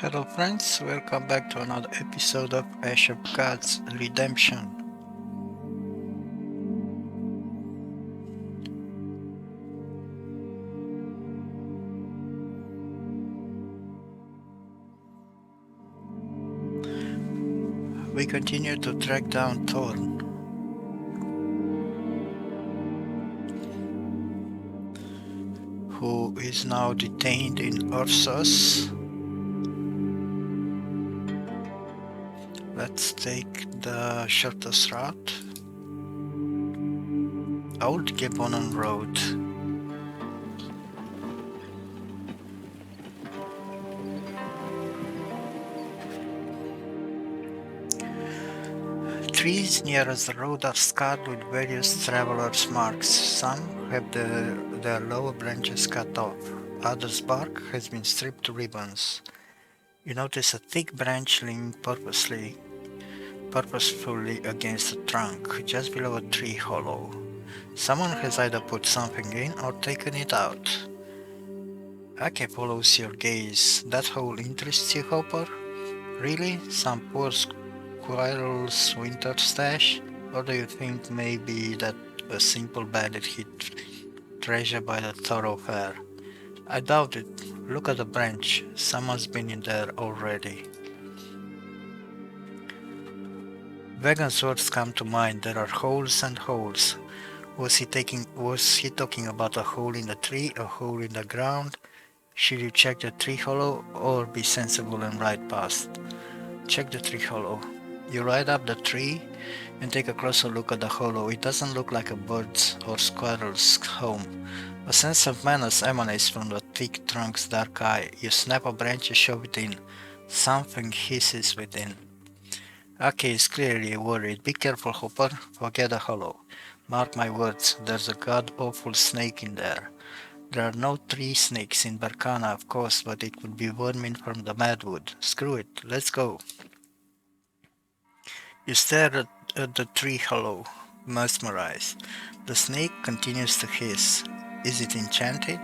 Hello friends, welcome back to another episode of Ash of God's Redemption. We continue to track down Thorn, who is now detained in Ursus. Let's take the shortest route. Old Gibbonon Road. Trees near the road are scarred with various travelers' marks. Some have their lower branches cut off. Others' bark has been stripped to ribbons. You notice a thick branch leaning purposefully against the trunk, just below a tree hollow. Someone has either put something in or taken it out. Ake follows your gaze. That hole interests you, Hopper? Really? Some poor squirrel's winter stash? Or do you think maybe that a simple bandit hid treasure by the thoroughfare? I doubt it. Look at the branch. Someone's been in there already. Vegan's words come to mind. There are holes and holes. Was he talking about a hole in the tree, a hole in the ground? Should you check the tree hollow or be sensible and ride past? Check the tree hollow. You ride up the tree and take a closer look at the hollow. It doesn't look like a bird's or squirrel's home. A sense of menace emanates from the thick trunk's dark eye. You snap a branch and shove it in. Something hisses within. Aki is clearly worried. Be careful, Hopper. Forget the hollow. Mark my words, there's a god-awful snake in there. There are no tree snakes in Barkana, of course, but it would be vermin from the Madwood. Screw it, let's go. You stare at the tree hollow, mesmerized. The snake continues to hiss. Is it enchanted?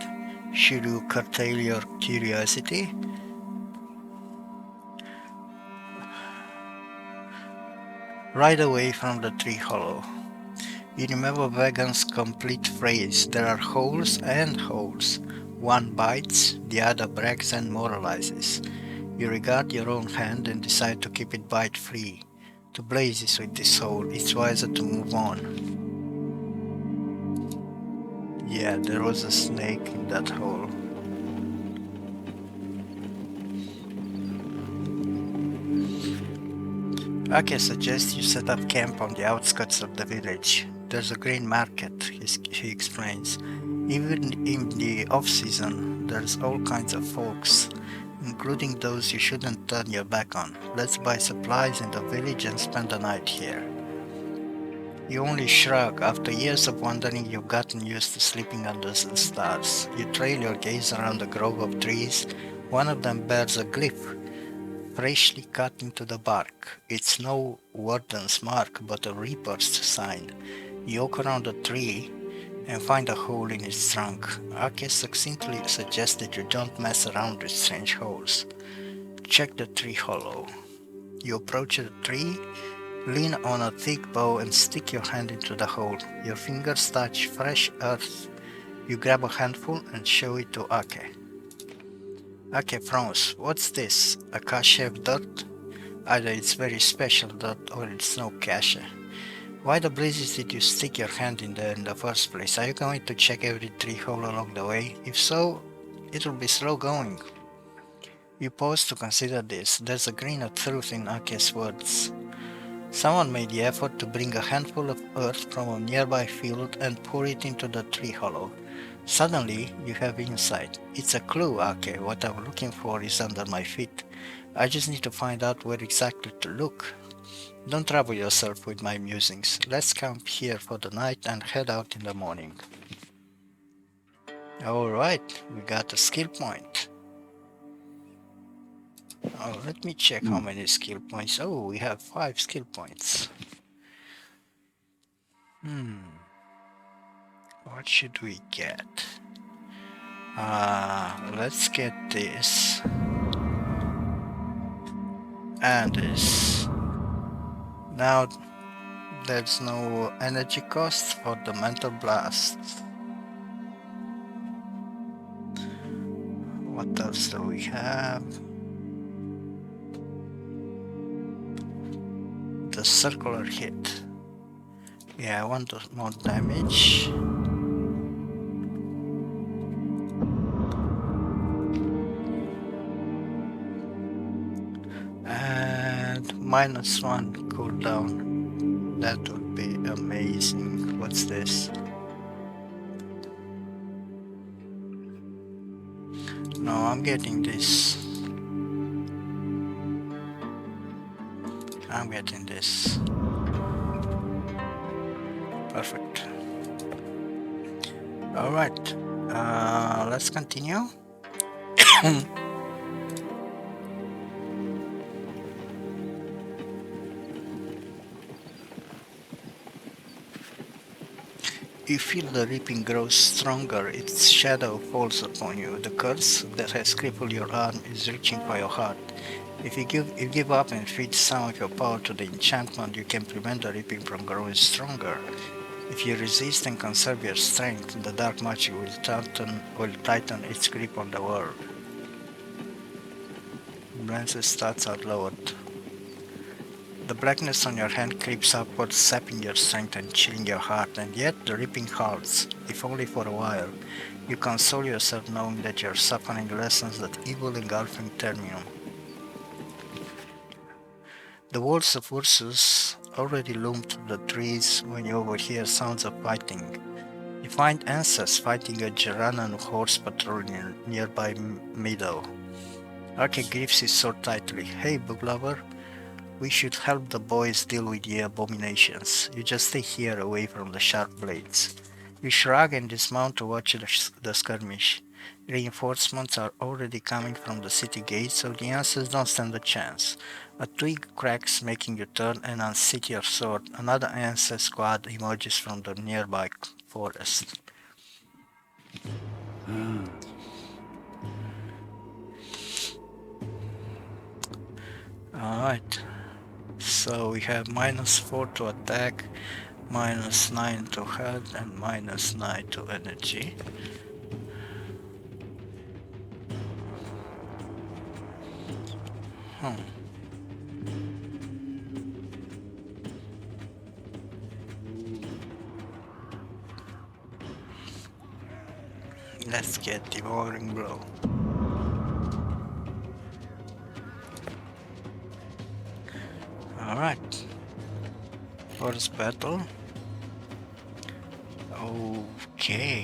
Should you curtail your curiosity? Ride away from the tree hollow. You remember Vegan's complete phrase, there are holes and holes. One bites, the other brags and moralizes. You regard your own hand and decide to keep it bite-free. To blazes with this hole, it's wiser to move on. Yeah, there was a snake in that hole. Ake suggests you set up camp on the outskirts of the village. There's a grain market, he explains. Even in the off-season, there's all kinds of folks, including those you shouldn't turn your back on. Let's buy supplies in the village and spend the night here. You only shrug. After years of wandering, you've gotten used to sleeping under the stars. You trail your gaze around a grove of trees. One of them bears a glyph, freshly cut into the bark. It's no warden's mark, but a reaper's sign. You walk around the tree and find a hole in its trunk. Ake succinctly suggested you don't mess around with strange holes. Check the tree hollow. You approach the tree, lean on a thick bough and stick your hand into the hole. Your fingers touch fresh earth. You grab a handful and show it to Ake. Ake frowns. What's this? A cache of dirt? Either it's very special dirt or it's no cache. Why the blazes did you stick your hand in there in the first place? Are you going to check every tree hole along the way? If so, it'll be slow going. You pause to consider this. There's a grain of truth in Ake's words. Someone made the effort to bring a handful of earth from a nearby field and pour it into the tree hollow. Suddenly, you have insight. It's a clue, Ake. What I'm looking for is under my feet. I just need to find out where exactly to look. Don't trouble yourself with my musings. Let's camp here for the night and head out in the morning. Alright, we got a skill point. Oh, let me check how many skill points. Oh, we have 5 skill points. What should we get? Let's get this. And this. Now there's no energy cost for the mental blast. What else do we have? The circular hit. Yeah, I want more damage. And -1 cooldown. That would be amazing. What's this? No, I'm getting this. I'm getting this. Perfect. Alright. Let's continue. You feel the reaping grows stronger, its shadow falls upon you. The curse that has crippled your arm is reaching for your heart. If you give up and feed some of your power to the enchantment, you can prevent the reaping from growing stronger. If you resist and conserve your strength, the dark magic will tighten its grip on the world. Branch's stats are lowered. The blackness on your hand creeps upwards, sapping your strength and chilling your heart, and yet the reaping halts, if only for a while. You console yourself knowing that your suffering lessens that evil engulfing terminum. The walls of Ursus already loom through the trees when you overhear sounds of fighting. You find ancestors fighting a Jaranan horse patrol in a nearby meadow. Arke grips his sword tightly. Hey, book lover. We should help the boys deal with the abominations. You just stay here away from the sharp blades. You shrug and dismount to watch the skirmish. Reinforcements are already coming from the city gate, so the answers don't stand a chance. A twig cracks, making you turn and unseat your sword. Another answer squad emerges from the nearby forest. Alright. So we have -4 to attack, -9 to health, and -9 to energy. Let's get devouring blow. Alright. First battle. Okay.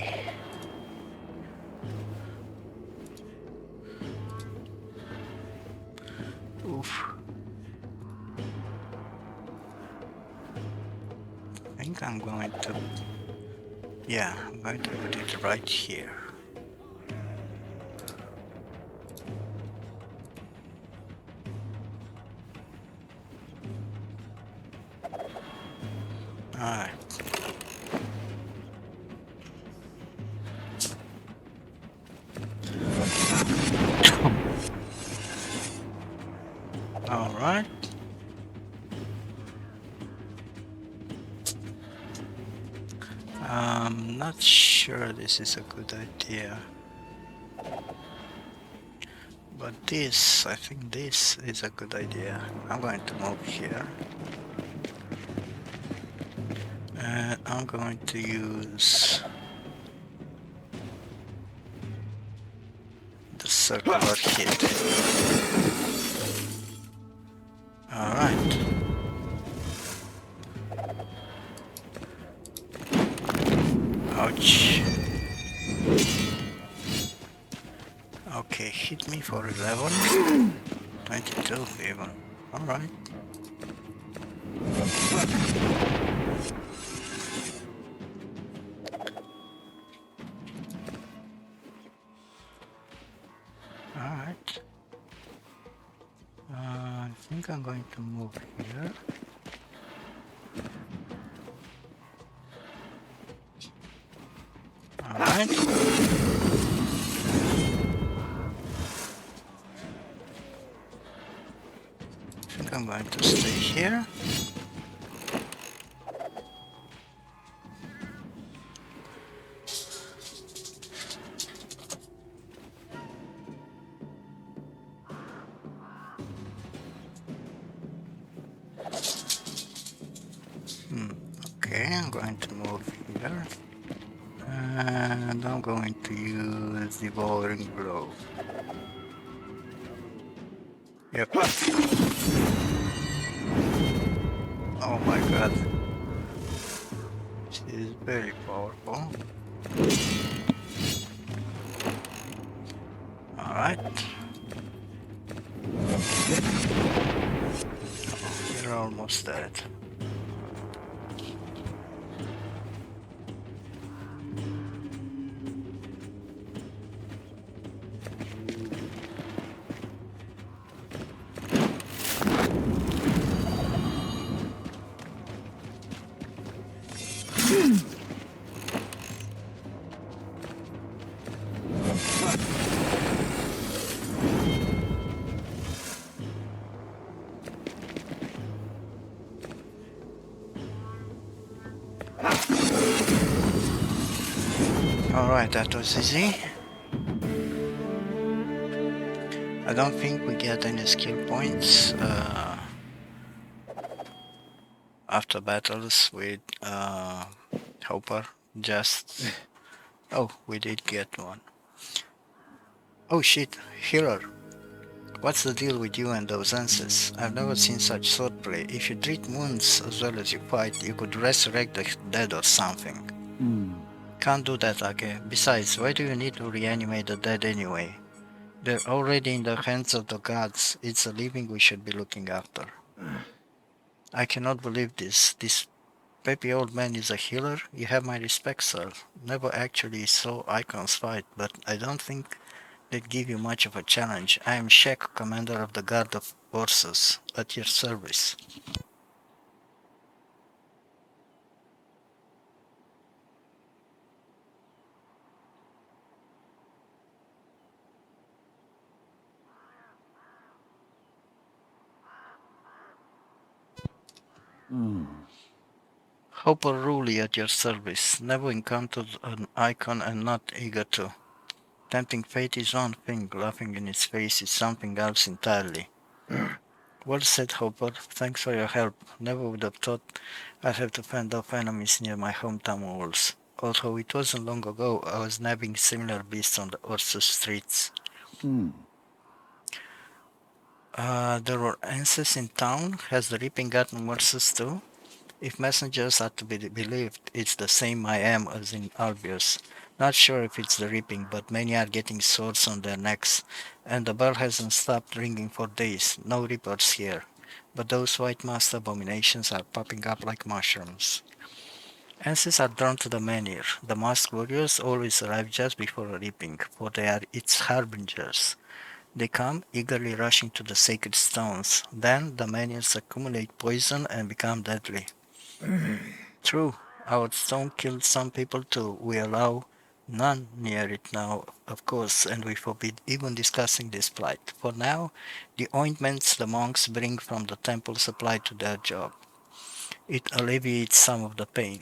Oof. I think I'm going to... Yeah, I'm going to put it right here. Alright. Alright. I'm not sure this is a good idea. But this, I think this is a good idea. I'm going to move here. And I'm going to use the circular hit. Alright. Ouch. Okay, hit me for 11. 22 even. Alright. Alright. I think I'm going to move here. Alright. I'm going to stay here. Okay, I'm going to move here. And I'm going to use Devouring Blow. Yep. Oh my god. She is very powerful. Alright. Oh, you're almost dead. Alright, that was easy. I don't think we get any skill points after battles with Hopper. Just... Oh, we did get one. Oh shit, healer. What's the deal with you and those answers? I've never seen such swordplay. If you treat wounds as well as you fight, you could resurrect the dead or something. Can't do that, Ake. Besides, why do you need to reanimate the dead anyway? They're already in the hands of the gods. It's the living we should be looking after. I cannot believe this. This peppy old man is a healer? You have my respect, sir. Never actually saw icons fight, but I don't think they'd give you much of a challenge. I am Shek, commander of the Guard of Horses, at your service. Hopper Rouley at your service. Never encountered an icon and not eager to. Tempting fate is one thing, laughing in its face is something else entirely. Well said, Hopper. Thanks for your help. Never would have thought I'd have to fend off enemies near my hometown walls. Although it wasn't long ago, I was nabbing similar beasts on the Ursus streets. There were answers in town. Has the reaping gotten Ursus too? If messengers are to be believed, it's the same I am as in Albius. Not sure if it's the reaping, but many are getting swords on their necks, and the bell hasn't stopped ringing for days. No reapers here. But those white masked abominations are popping up like mushrooms. Answers are drawn to the manor. The masked warriors always arrive just before a reaping, for they are its harbingers. They come, eagerly rushing to the sacred stones. Then the manions accumulate poison and become deadly. True, our stone killed some people too. We allow none near it now, of course, and we forbid even discussing this plight. For now, the ointments the monks bring from the temple supply to their job. It alleviates some of the pain.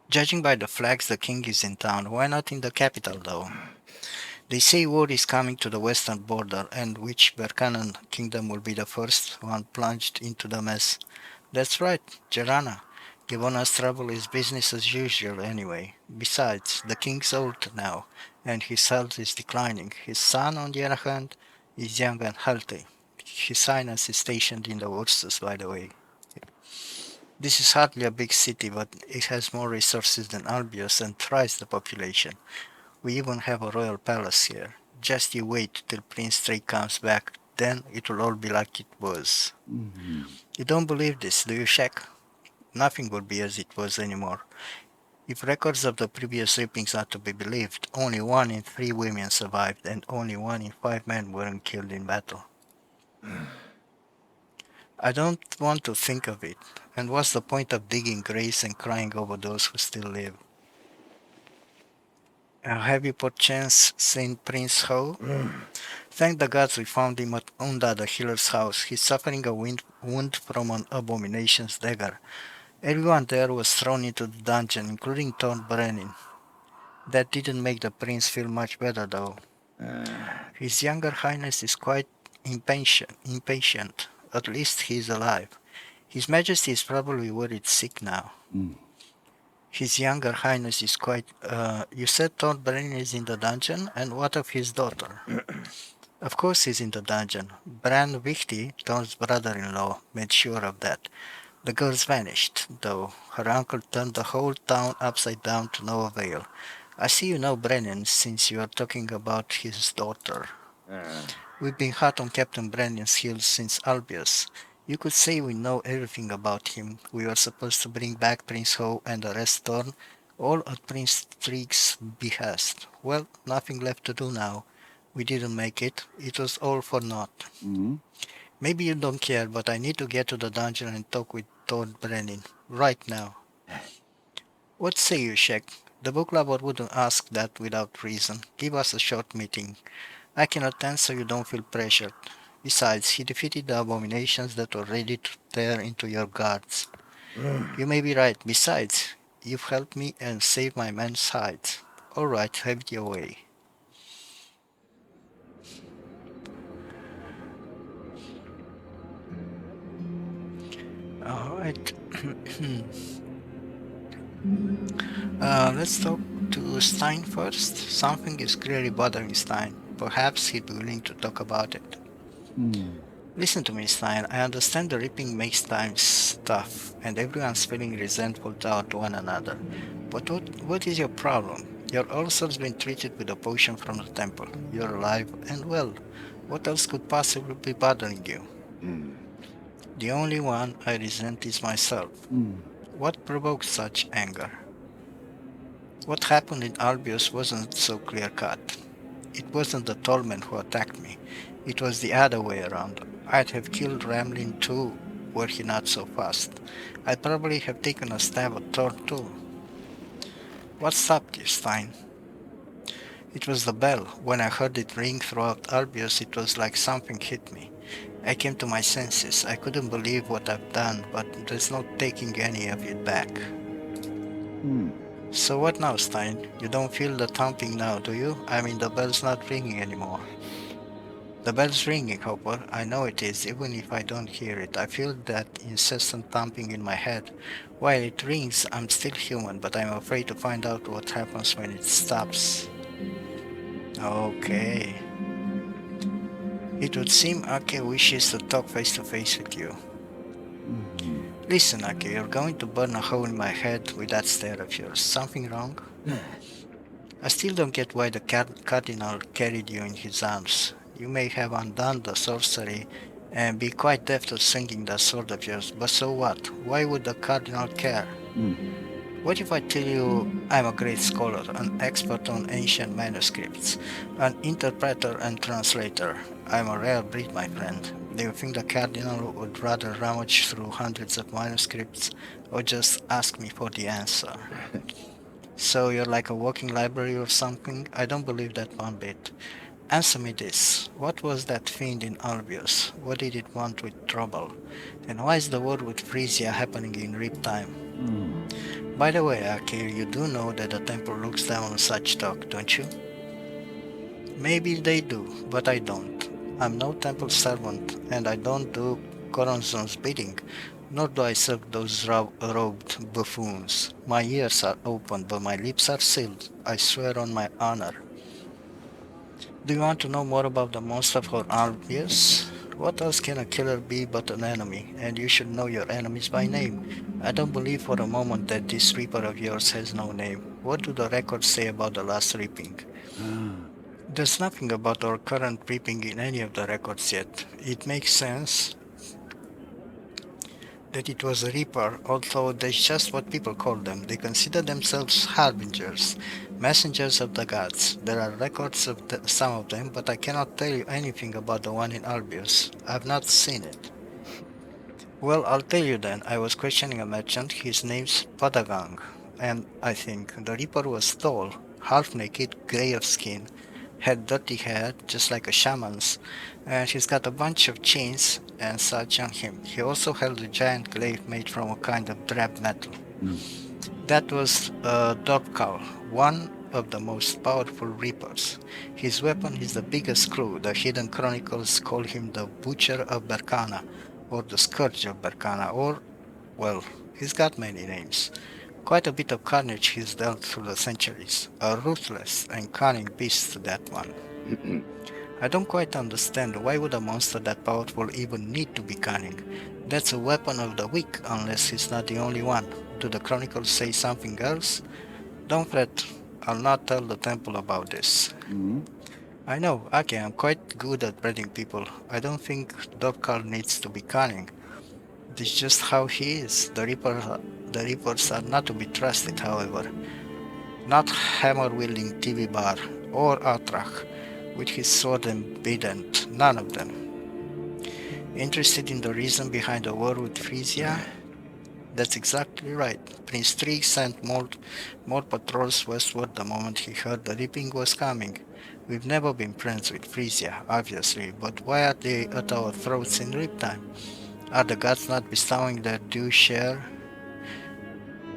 Judging by the flags, the king is in town. Why not in the capital, though? They say war is coming to the western border, and which Berkanan kingdom will be the first one plunged into the mess. That's right, Jarana. Givona's trouble is business as usual anyway. Besides, the king's old now, and his health is declining. His son, on the other hand, is young and healthy. His Highness is stationed in the Ursus, by the way. This is hardly a big city, but it has more resources than Albios and thrice the population. We even have a royal palace here. Just you wait till Prince Trey comes back, then it will all be like it was. You don't believe this, do you, Shaq? Nothing will be as it was anymore. If records of the previous reapings are to be believed, only 1 in 3 women survived and only 1 in 5 men weren't killed in battle. I don't want to think of it. And what's the point of digging graves and crying over those who still live? Have you perchance seen Prince Ho? Thank the gods we found him at Unda the healer's house. He's suffering a wound from an abomination's dagger. Everyone there was thrown into the dungeon, including Thorn Brenin. That didn't make the prince feel much better, though. His younger highness is quite impatient. At least he's alive. His majesty is probably worried sick now. His younger highness is quite. You said Thorn Brenin is in the dungeon? And what of his daughter? Of course he's in the dungeon. Bran Wichty, Thorn's brother-in-law, made sure of that. The girl's vanished, though. Her uncle turned the whole town upside down to no avail. I see you know Brennan, since you are talking about his daughter. We've been hot on Captain Brennan's heels since Albius. You could say we know everything about him. We were supposed to bring back Prince Ho and arrest Thorn, all at Prince Trigg's behest. Well, nothing left to do now. We didn't make it. It was all for naught. Maybe you don't care, but I need to get to the dungeon and talk with Thorn Brenin. Right now. What say you, Shek? The book lover wouldn't ask that without reason. Give us a short meeting. I can attend so you don't feel pressured. Besides, he defeated the abominations that were ready to tear into your guards. You may be right. Besides, you've helped me and saved my men's hides. All right, have it your way. All right. Let's talk to Stein first. Something is clearly bothering Stein. Perhaps he'd be willing to talk about it. Listen to me, Stein. I understand the ripping makes times tough, and everyone's feeling resentful toward one another. But what is your problem? Your ulcer's been treated with a potion from the temple. You're alive and well. What else could possibly be bothering you? The only one I resent is myself. What provoked such anger? What happened in Albius wasn't so clear-cut. It wasn't the tall man who attacked me. It was the other way around. I'd have killed Ramlin too, were he not so fast. I'd probably have taken a stab at Thor too. What stopped you, Stein? It was the bell. When I heard it ring throughout Albius, it was like something hit me. I came to my senses. I couldn't believe what I've done, but there's no taking any of it back. So what now, Stein? You don't feel the thumping now, do you? I mean, the bell's not ringing anymore. The bell's ringing, Hopper. I know it is, even if I don't hear it. I feel that incessant thumping in my head. While it rings, I'm still human, but I'm afraid to find out what happens when it stops. Okay. It would seem Ake wishes to talk face to face with you. Listen, Ake, you're going to burn a hole in my head with that stare of yours. Something wrong? I still don't get why the cardinal carried you in his arms. You may have undone the sorcery and be quite deft at swinging that sword of yours, but so what? Why would the cardinal care? What if I tell you I'm a great scholar, an expert on ancient manuscripts, an interpreter and translator? I'm a rare breed, my friend. Do you think the cardinal would rather rummage through hundreds of manuscripts or just ask me for the answer? So you're like a walking library or something? I don't believe that one bit. Answer me this. What was that fiend in Albius? What did it want with trouble? And why is the war with Frisia happening in Rip time? By the way, Akir, you do know that the temple looks down on such talk, don't you? Maybe they do, but I don't. I'm no temple servant, and I don't do Coronzon's bidding, nor do I serve those robed buffoons. My ears are open, but my lips are sealed. I swear on my honor. Do you want to know more about the monster for Albius? What else can a killer be but an enemy? And you should know your enemies by name. I don't believe for a moment that this reaper of yours has no name. What do the records say about the last reaping? There's nothing about our current reaping in any of the records yet. It makes sense that it was a reaper, although that's just what people call them. They consider themselves harbingers, messengers of the gods. There are records of some of them, but I cannot tell you anything about the one in Albius. I've not seen it. Well, I'll tell you then. I was questioning a merchant. His name's Padagang, and I think the reaper was tall, half naked, grey of skin, had dirty hair, just like a shaman's, and he's got a bunch of chains and such on him. He also held a giant glaive made from a kind of drab metal. That was a Dorpkal, one of the most powerful reapers. His weapon is the biggest clue. The hidden chronicles call him the Butcher of Berkana, or the Scourge of Berkana, or, well, he's got many names. Quite a bit of carnage he's dealt through the centuries. A ruthless and cunning beast, that one. I don't quite understand why would a monster that powerful even need to be cunning. That's a weapon of the weak, unless he's not the only one. Do the chronicles say something else? Don't fret, I'll not tell the temple about this. I know, okay, I'm quite good at breeding people. I don't think Dorkar needs to be cunning. This is just how he is. The Reapers are not to be trusted, however. Not hammer-wielding TV bar or Atrach, with his sword and bident, none of them. Interested in the reason behind the war with Frisia? That's exactly right. Prince Trig sent more patrols westward the moment he heard the reaping was coming. We've never been friends with Frisia, obviously, but why are they at our throats in reap time? Are the gods not bestowing their due share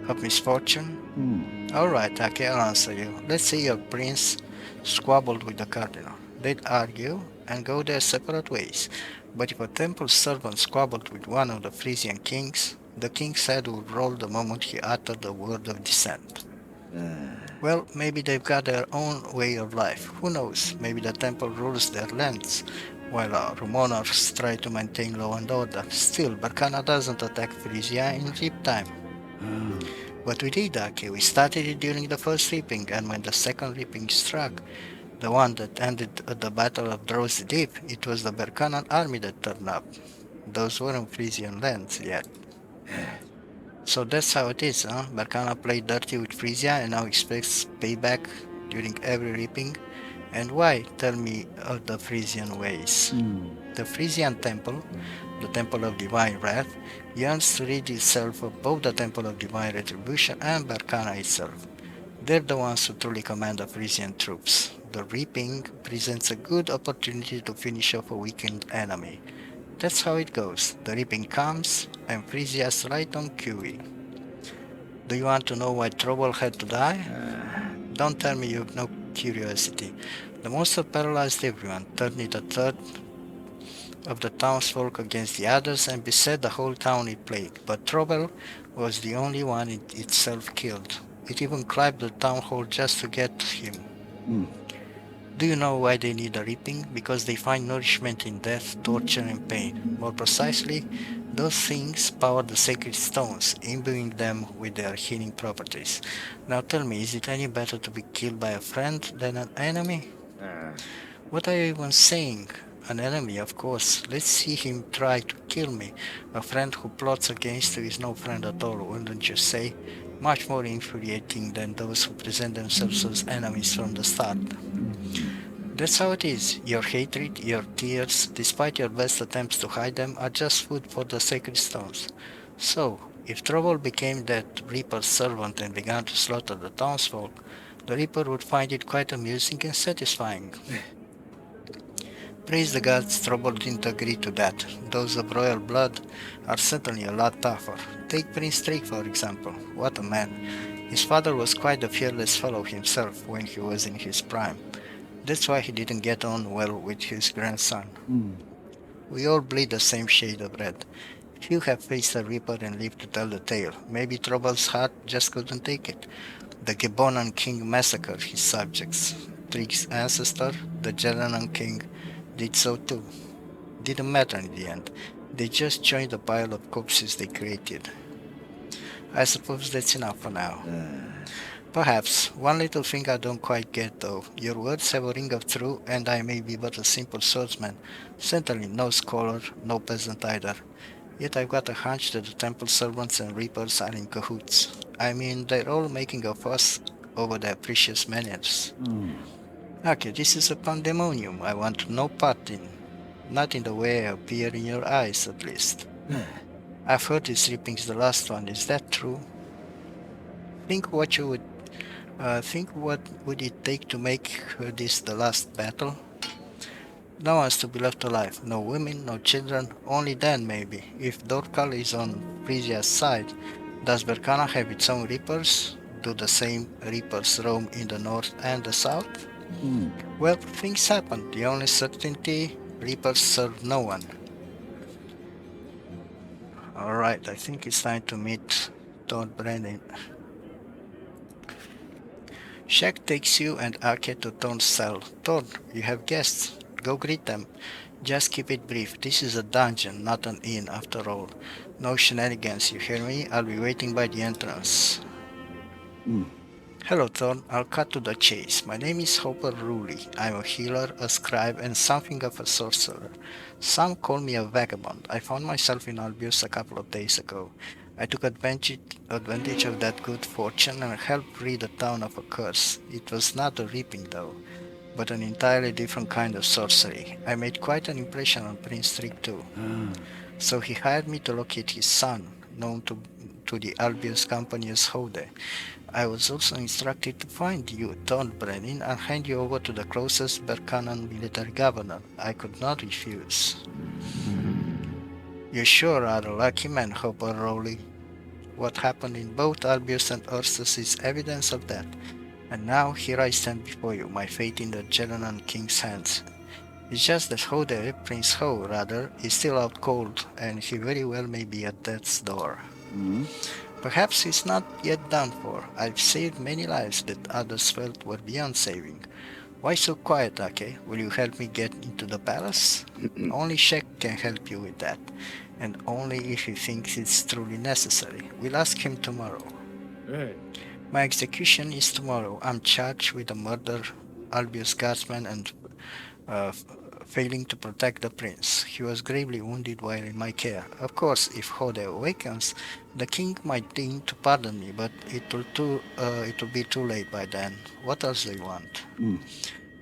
of misfortune? Alright, okay, I'll answer you. Let's say your prince squabbled with the cardinal. They'd argue and go their separate ways. But if a temple servant squabbled with one of the Frisian kings, the king's head would roll the moment he uttered the word of dissent. Well, maybe they've got their own way of life. Who knows? Maybe the temple rules their lands, while our monarchs try to maintain law and order. Still, Barkana doesn't attack Frisia in reap time. But we did, Aki. We started it during the first reaping, and when the second reaping struck, the one that ended at the Battle of Drowsy Deep, it was the Berkanan army that turned up. Those weren't Frisian lands yet. So that's how it is, huh? Berkana played dirty with Frisia and now expects payback during every reaping. And why? Tell me of the Frisian ways. The Frisian temple, the Temple of Divine Wrath, yearns to rid itself of both the Temple of Divine Retribution and Berkana itself. They're the ones who truly command the Frisian troops. The reaping presents a good opportunity to finish off a weakened enemy. That's how it goes. The reaping comes, and Frisia's right on cue. Do you want to know why Trouble had to die? Don't tell me you've no curiosity. The monster paralyzed everyone, turned it a third of the townsfolk against the others, and beset the whole town it plagued. But Trouble was the only one it itself killed. It even climbed the town hall just to get him. Do you know why they need a reaping? Because they find nourishment in death, torture, and pain. More precisely, those things power the sacred stones, imbuing them with their healing properties. Now tell me, is it any better to be killed by a friend than an enemy? What are you even saying? An enemy, of course. Let's see him try to kill me. A friend who plots against you is no friend at all, wouldn't you say? Much more infuriating than those who present themselves as enemies from the start. That's how it is. Your hatred, your tears, despite your best attempts to hide them, are just food for the sacred stones. So, if Trouble became that Reaper's servant and began to slaughter the townsfolk, the Reaper would find it quite amusing and satisfying. Praise the gods, Trouble didn't agree to that. Those of royal blood are certainly a lot tougher. Take Prince Trick, for example. What a man. His father was quite a fearless fellow himself when he was in his prime. That's why he didn't get on well with his grandson. We all bleed the same shade of red. Few have faced a reaper and lived to tell the tale. Maybe Trouble's heart just couldn't take it. The Gebonan king massacred his subjects. Trick's ancestor, the Jelanan king, did so too. Didn't matter in the end. They just joined the pile of corpses they created. I suppose that's enough for now. Perhaps. One little thing I don't quite get though. Your words have a ring of truth, and I may be but a simple swordsman. Certainly no scholar, no peasant either. Yet I've got a hunch that the temple servants and reapers are in cahoots. I mean, they're all making a fuss over their precious menace. Okay, this is a pandemonium I want no part in. Not in the way I appear in your eyes, at least. I've heard this reaping's the last one. Is that true? Think Think what would it take to make this the last battle? No one's to be left alive. No women, no children. Only then, maybe. If Dorkal is on Frisia's side, does Berkana have its own reapers? Do the same reapers roam in the north and the south? Well, things happen. The only certainty, reapers serve no one. Alright, I think it's time to meet Thorn Brenin. Shaq takes you and Ake to Thorn's cell. Thorn, you have guests. Go greet them. Just keep it brief. This is a dungeon, not an inn, after all. No shenanigans, you hear me? I'll be waiting by the entrance. Hello, Thorn. I'll cut to the chase. My name is Hopper Rouley. I'm a healer, a scribe, and something of a sorcerer. Some call me a vagabond. I found myself in Albius a couple of days ago. I took advantage of that good fortune and helped rid the town of a curse. It was not a reaping, though, but an entirely different kind of sorcery. I made quite an impression on Prince Trick, too. So he hired me to locate his son, known to the Albius company as Hode. I was also instructed to find you, Thorn Brenin, and hand you over to the closest Berkanan military governor. I could not refuse. You sure are a lucky man, Hopper Rouley. What happened in both Albius and Ursus is evidence of that. And now here I stand before you, my fate in the Gelenan king's hands. It's just that Hode, Prince Ho, rather, is still out cold, and he very well may be at death's door. Perhaps he's not yet done for. I've saved many lives that others felt were beyond saving. Why so quiet, Ake? Will you help me get into the palace? Only Shek can help you with that, and only if he thinks it's truly necessary. We'll ask him tomorrow. Right. My execution is tomorrow. I'm charged with the murder, Albius guardsman, and uh, failing to protect the prince. He was gravely wounded while in my care. Of course, if Hode awakens, the king might deign to pardon me, but it will be too late by then. What else do you want?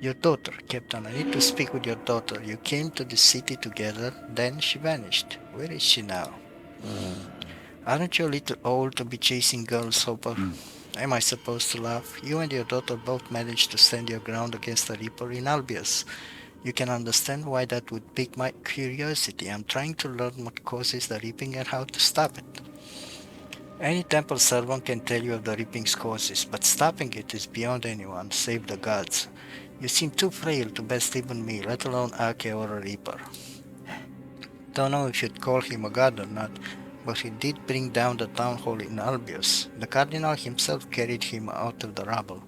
Your daughter, Captain. I need to speak with your daughter. You came to the city together, then she vanished. Where is she now? Aren't you a little old to be chasing girls, Hopper? Am I supposed to laugh? You and your daughter both managed to stand your ground against the Reaper in Albius. You can understand why that would pique my curiosity. I'm trying to learn what causes the reaping and how to stop it. Any temple servant can tell you of the reaping's causes, but stopping it is beyond anyone, save the gods. You seem too frail to best even me, let alone Ake or a reaper. Don't know if you'd call him a god or not, but he did bring down the town hall in Albius. The cardinal himself carried him out of the rubble.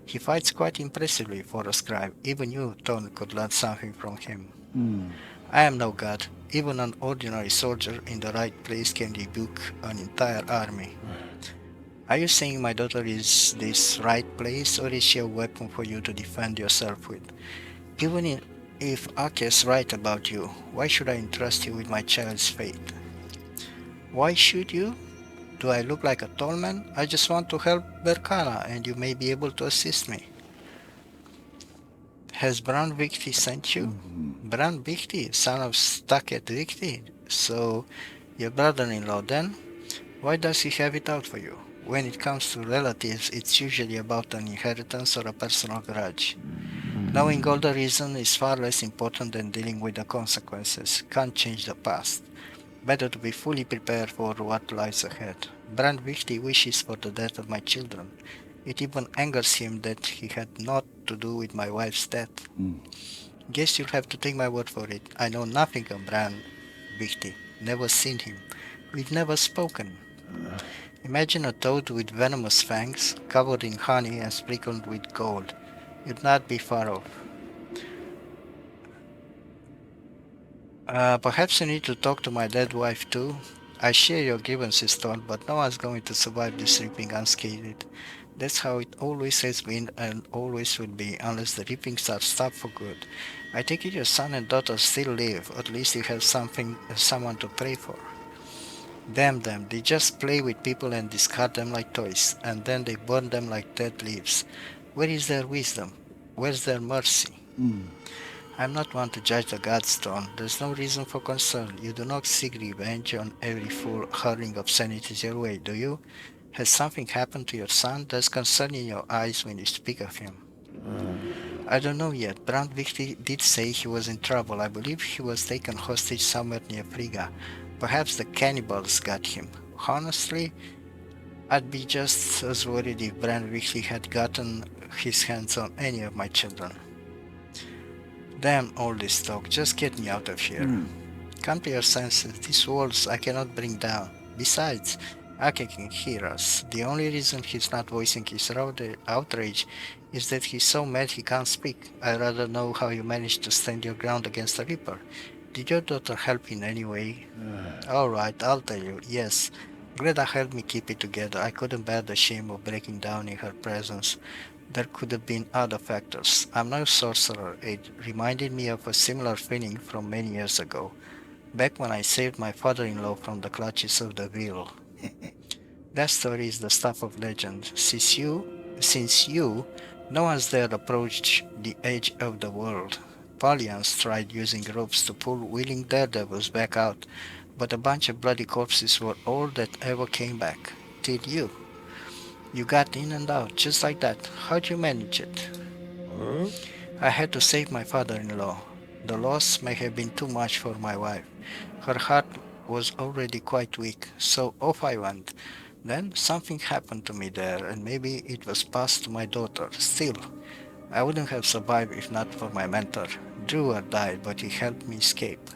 He fights quite impressively for a scribe. Even you, Ton, could learn something from him. I am no god. Even an ordinary soldier in the right place can rebuke an entire army. Are you saying my daughter is this right place, or is she a weapon for you to defend yourself with? If Ake is right about you, why should I entrust you with my child's fate? Why should you? Do I look like a tall man? I just want to help Berkana, and you may be able to assist me. Has Bran Victi sent you? Bran Victi, son of Staket Victi? So, your brother-in-law then? Why does he have it out for you? When it comes to relatives, it's usually about an inheritance or a personal grudge. Knowing all the reason is far less important than dealing with the consequences. Can't change the past. Better to be fully prepared for what lies ahead. Bran Victi wishes for the death of my children. It even angers him that he had naught to do with my wife's death. Guess you'll have to take my word for it. I know nothing of Bran Victi. Never seen him. We've never spoken. Imagine a toad with venomous fangs, covered in honey and sprinkled with gold. You'd not be far off. Perhaps you need to talk to my dead wife too. I share your grievances, Thorn, but no one's going to survive this reaping unscathed. That's how it always has been and always will be, unless the reapings are stopped for good. I take it your son and daughter still live. At least you have someone to pray for. Damn them, they just play with people and discard them like toys, and then they burn them like dead leaves. Where is their wisdom? Where's their mercy? I'm not one to judge the gods, Thorn. There's no reason for concern. You do not seek revenge on every fool hurling obscenities your way, do you? Has something happened to your son? There's concern in your eyes when you speak of him. I don't know yet. Brand Victor did say he was in trouble. I believe he was taken hostage somewhere near Friga. Perhaps the cannibals got him. Honestly, I'd be just as worried if Brand Victor had gotten his hands on any of my children. Damn all this talk, just get me out of here. Come to your senses, these walls I cannot bring down. Besides, Ake can hear us. The only reason he's not voicing his outrage is that he's so mad he can't speak. I'd rather know how you managed to stand your ground against the Reaper. Did your daughter help in any way? Alright, I'll tell you. Yes. Greta helped me keep it together. I couldn't bear the shame of breaking down in her presence. There could have been other factors. I'm no sorcerer. It reminded me of a similar feeling from many years ago, back when I saved my father-in-law from the clutches of the wheel. That story is the stuff of legend. Since you, no one's dared approach the edge of the world. Valiants tried using ropes to pull willing daredevils back out, but a bunch of bloody corpses were all that ever came back. Till you. You got in and out, just like that. How'd you manage it? I had to save my father-in-law. The loss may have been too much for my wife. Her heart was already quite weak, so off I went. Then something happened to me there, and maybe it was passed to my daughter. Still, I wouldn't have survived if not for my mentor. Drewer died, but he helped me escape.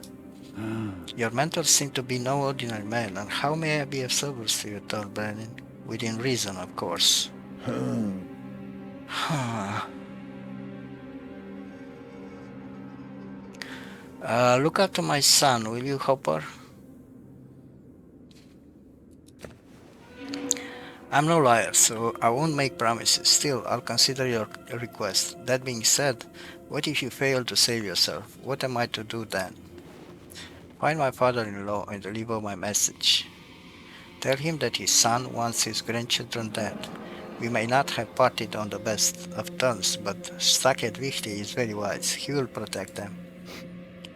Your mentor seemed to be no ordinary man, and how may I be of service to you, Thorn Brenin? Within reason, of course. Look after my son, will you, Hopper? I'm no liar, so I won't make promises. Still, I'll consider your request. That being said, what if you fail to save yourself? What am I to do then? Find my father-in-law and deliver my message. Tell him that his son wants his grandchildren dead. We may not have parted on the best of terms, but Staket Vihti is very wise. He will protect them.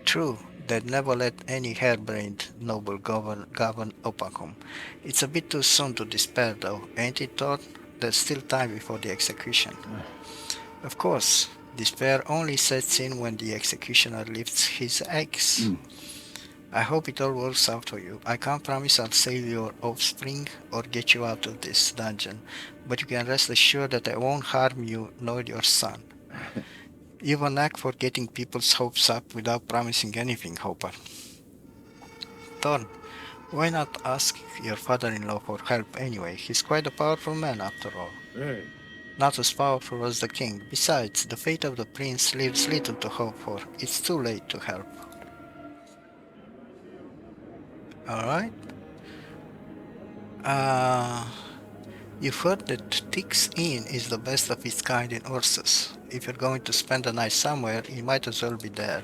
True, they'd never let any harebrained noble govern Opakum. It's a bit too soon to despair, though, ain't it, Thor? There's still time before the execution. Of course, despair only sets in when the executioner lifts his axe. I hope it all works out for you. I can't promise I'll save your offspring or get you out of this dungeon, but you can rest assured that I won't harm you nor your son. You've a knack for getting people's hopes up without promising anything, Hopper. Thorn, why not ask your father-in-law for help anyway? He's quite a powerful man after all. Not as powerful as the king. Besides, the fate of the prince leaves little to hope for. It's too late to help. Alright? Uh, you've heard that Tix Inn is the best of its kind in Ursus. If you're going to spend a night somewhere, you might as well be there.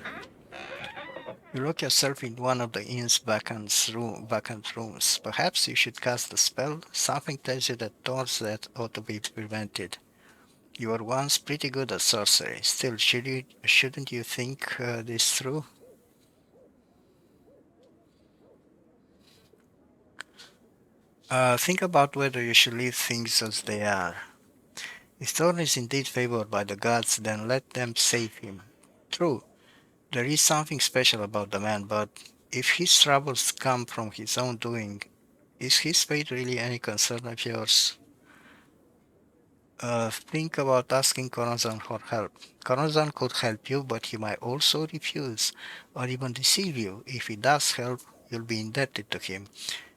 You lock yourself in one of the inn's vacant rooms. Perhaps you should cast a spell. Something tells you that Thor's death ought to be prevented. You were once pretty good at sorcery. Still, shouldn't you think this through? Think about whether you should leave things as they are. If Thorn is indeed favored by the gods, then let them save him. True, there is something special about the man, but if his troubles come from his own doing, is his fate really any concern of yours? Think about asking Corazon for help. Corazon could help you, but he might also refuse, or even deceive you. If he does help, you'll be indebted to him,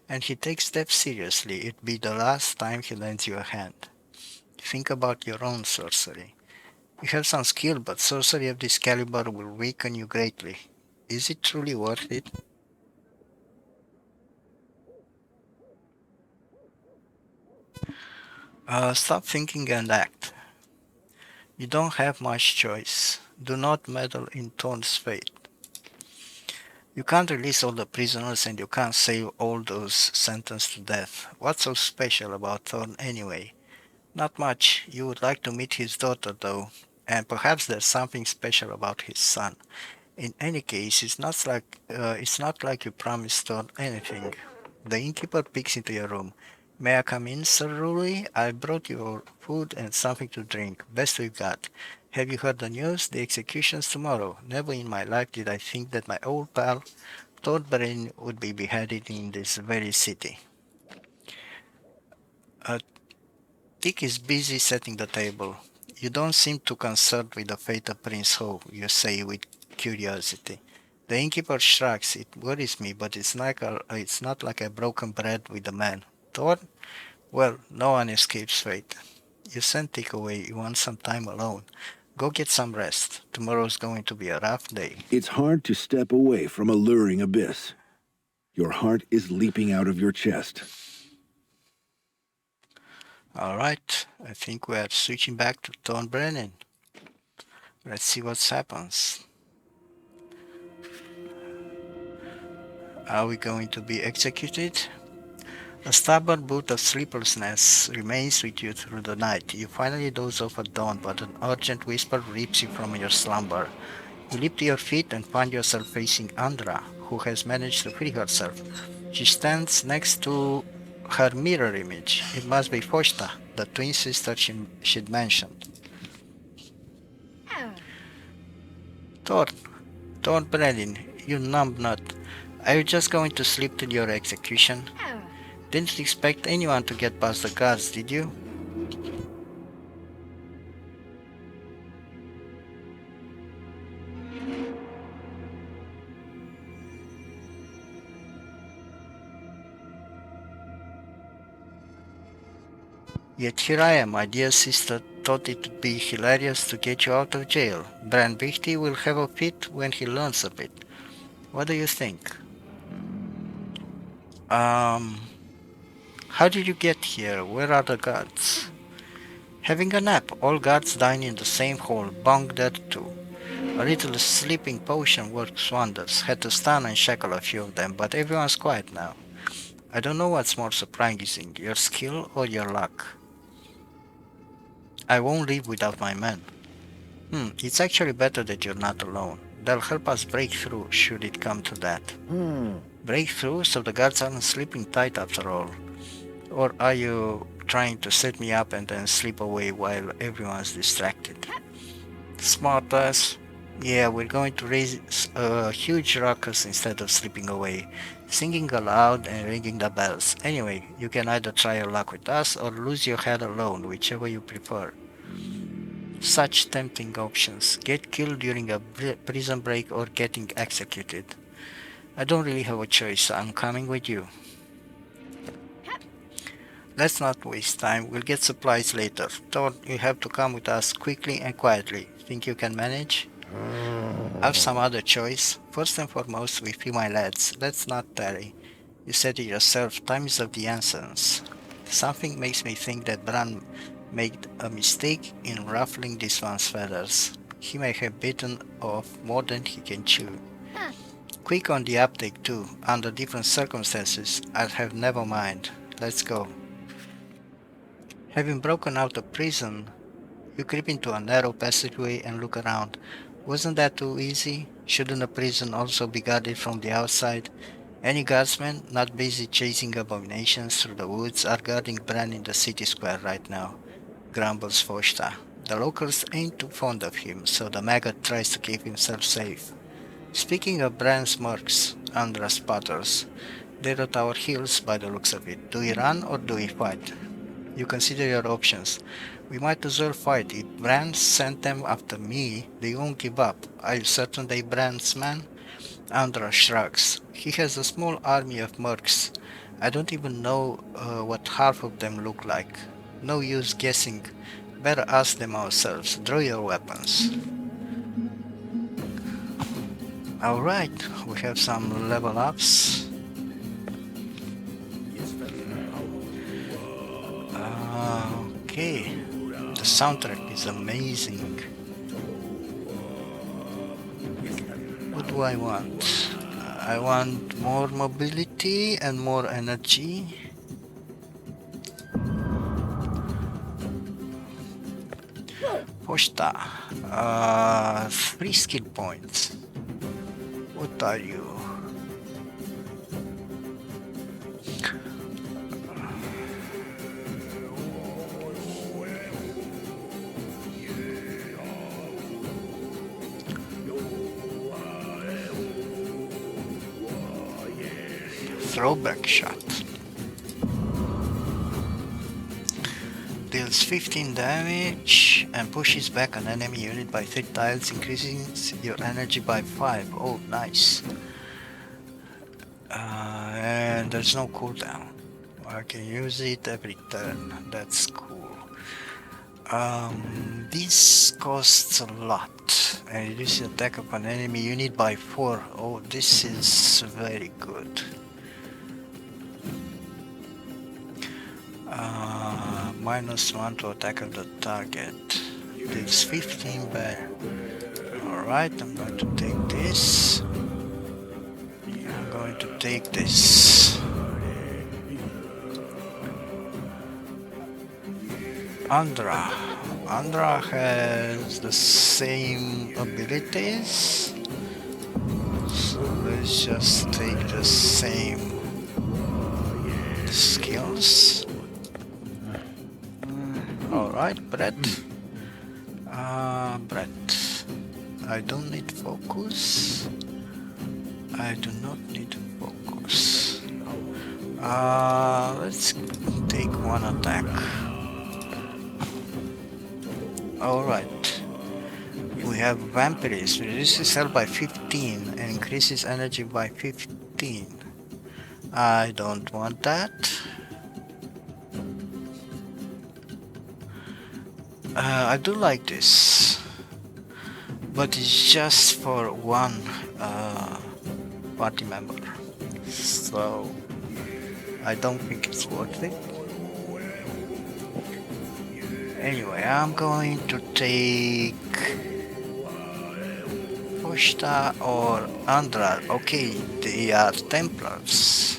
and he takes steps seriously. It'd be the last time he lends you a hand. Think about your own sorcery. You have some skill, but sorcery of this caliber will weaken you greatly. Is it truly worth it? Stop thinking and act. You don't have much choice. Do not meddle in Thorn's fate. You can't release all the prisoners and you can't save all those sentenced to death. What's so special about Thorn anyway? Not much. You would like to meet his daughter though, and perhaps there's something special about his son. In any case, it's not like you promised Thorn anything. The innkeeper peeks into your room. May I come in, Sir Rouley? I brought you food and something to drink. Best we've got. Have you heard the news? The execution's tomorrow. Never in my life did I think that my old pal, Thorn Brenin, would be beheaded in this very city. Uh, Dick is busy setting the table. You don't seem too concerned with the fate of Prince Ho, you say with curiosity. The innkeeper shrugs. It worries me, but it's not like I broken bread with the man. Thorn? Well, no one escapes fate. You sent Dick away. You want some time alone. Go get some rest. Tomorrow's going to be a rough day. It's hard to step away from a luring abyss. Your heart is leaping out of your chest. Alright, I think we're switching back to Thorn Brenin. Let's see what happens. Are we going to be executed? A stubborn boot of sleeplessness remains with you through the night. You finally doze off at dawn, but an urgent whisper rips you from your slumber. You leap to your feet and find yourself facing Andra, who has managed to free herself. She stands next to her mirror image. It must be Fosta, the twin sister she'd mentioned. Thorn, Thorn Brenin, you numbnut. Are you just going to sleep till your execution? Didn't expect anyone to get past the guards, did you? Yet here I am, my dear sister thought it would be hilarious to get you out of jail. Bran Bichty will have a fit when he learns of it. What do you think? How did you get here? Where are the guards? Having a nap. All guards dine in the same hall, bunk dead too. A little sleeping potion works wonders. Had to stun and shackle a few of them, but everyone's quiet now. I don't know what's more surprising, your skill or your luck. I won't leave without my men. It's actually better that you're not alone. They'll help us break through, should it come to that. Break through so the guards aren't sleeping tight after all. Or are you trying to set me up and then slip away while everyone's distracted? Smart ass. Yeah, we're going to raise a huge ruckus instead of slipping away, singing aloud and ringing the bells. Anyway, you can either try your luck with us or lose your head alone, whichever you prefer. Such tempting options. Get killed during a prison break or getting executed. I don't really have a choice, so I'm coming with you. Let's not waste time, we'll get supplies later. Thor, you have to come with us quickly and quietly. Think you can manage? Have some other choice? First and foremost, we free my lads. Let's not tarry. You said it yourself, time is of the essence. Something makes me think that Bran made a mistake in ruffling this one's feathers. He may have bitten off more than he can chew. Quick on the uptake too. Under different circumstances, I'd have never mind. Let's go. Having broken out of prison, you creep into a narrow passageway and look around. Wasn't that too easy? Shouldn't a prison also be guarded from the outside? Any guardsmen not busy chasing abominations through the woods are guarding Bran in the city square right now, grumbles Fosta. The locals ain't too fond of him, so the maggot tries to keep himself safe. Speaking of Bran's mercs, Andra sputters. They're at our heels by the looks of it. Do we run or do we fight? You consider your options. We might as well fight. If Bran sent them after me, they won't give up. Are you certain they Bran's man? Andra shrugs. He has a small army of mercs. I don't even know what half of them look like. No use guessing. Better ask them ourselves. Draw your weapons. Alright, we have some level ups. Okay, the soundtrack is amazing. What do I want? I want more mobility and more energy. Posta. 3 skill points. What are you? throwback shot. Deals 15 damage and pushes back an enemy unit by 3 tiles, increasing your energy by 5. Oh, nice. And there's no cooldown. I can use it every turn. That's cool. This costs a lot and reduces attack of an enemy unit by 4. Oh, this is very good. -1 to attack of the target. Deals 15 back. Alright, I'm going to take this. I'm going to take this. Andra. Andra has the same abilities. So let's just take the same skills. Alright, Brett. Brett. I don't need focus. I do not need focus. Let's take one attack. Alright. We have Vampiris. Reduces health by 15 and increases energy by 15. I don't want that. I do like this, but it's just for one party member, so I don't think it's worth it. Anyway, I'm going to take Foshta or Andra. Okay, they are Templars.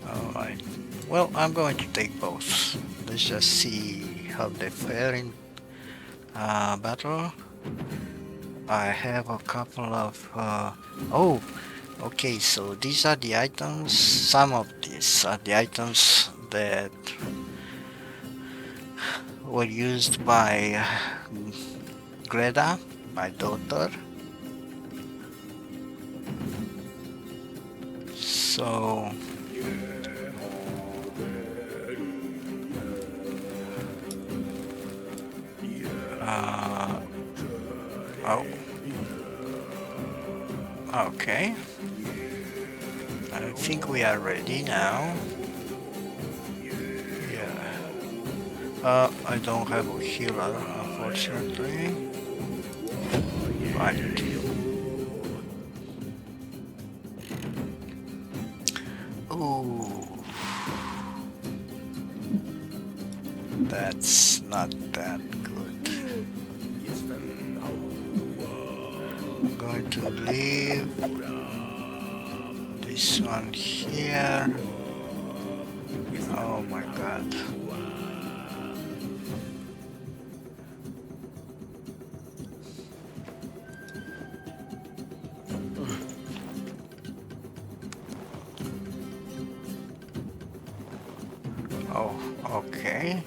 Alright, well, I'm going to take both. Let's just see how they fare in battle. I have a couple of oh, okay, so these are the items. Some of these are the items that were used by Greta, my daughter. So oh, okay. I think we are ready now. Yeah. I don't have a healer, unfortunately. Right. Ooh. That's not that good. I'm going to leave this one here. Oh my god. Oh, okay.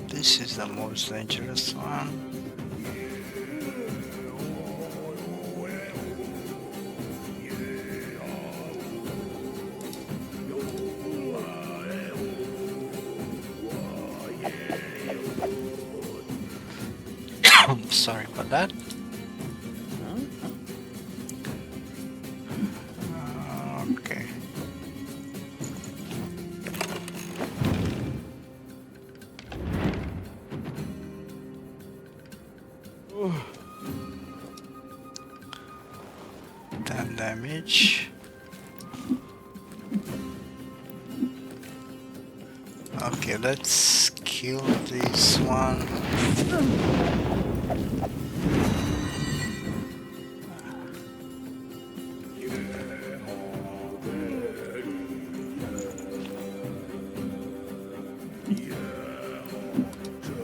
This is the most dangerous one. Sorry about that. Okay. Ten damage. Okay, let's kill this one.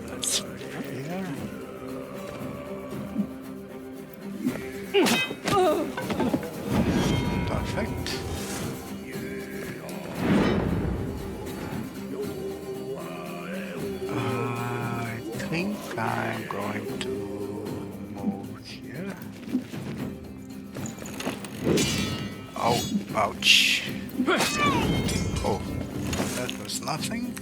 Let's put it here. Perfect. I think I'm going to move here. Ouch. Oh, that was nothing.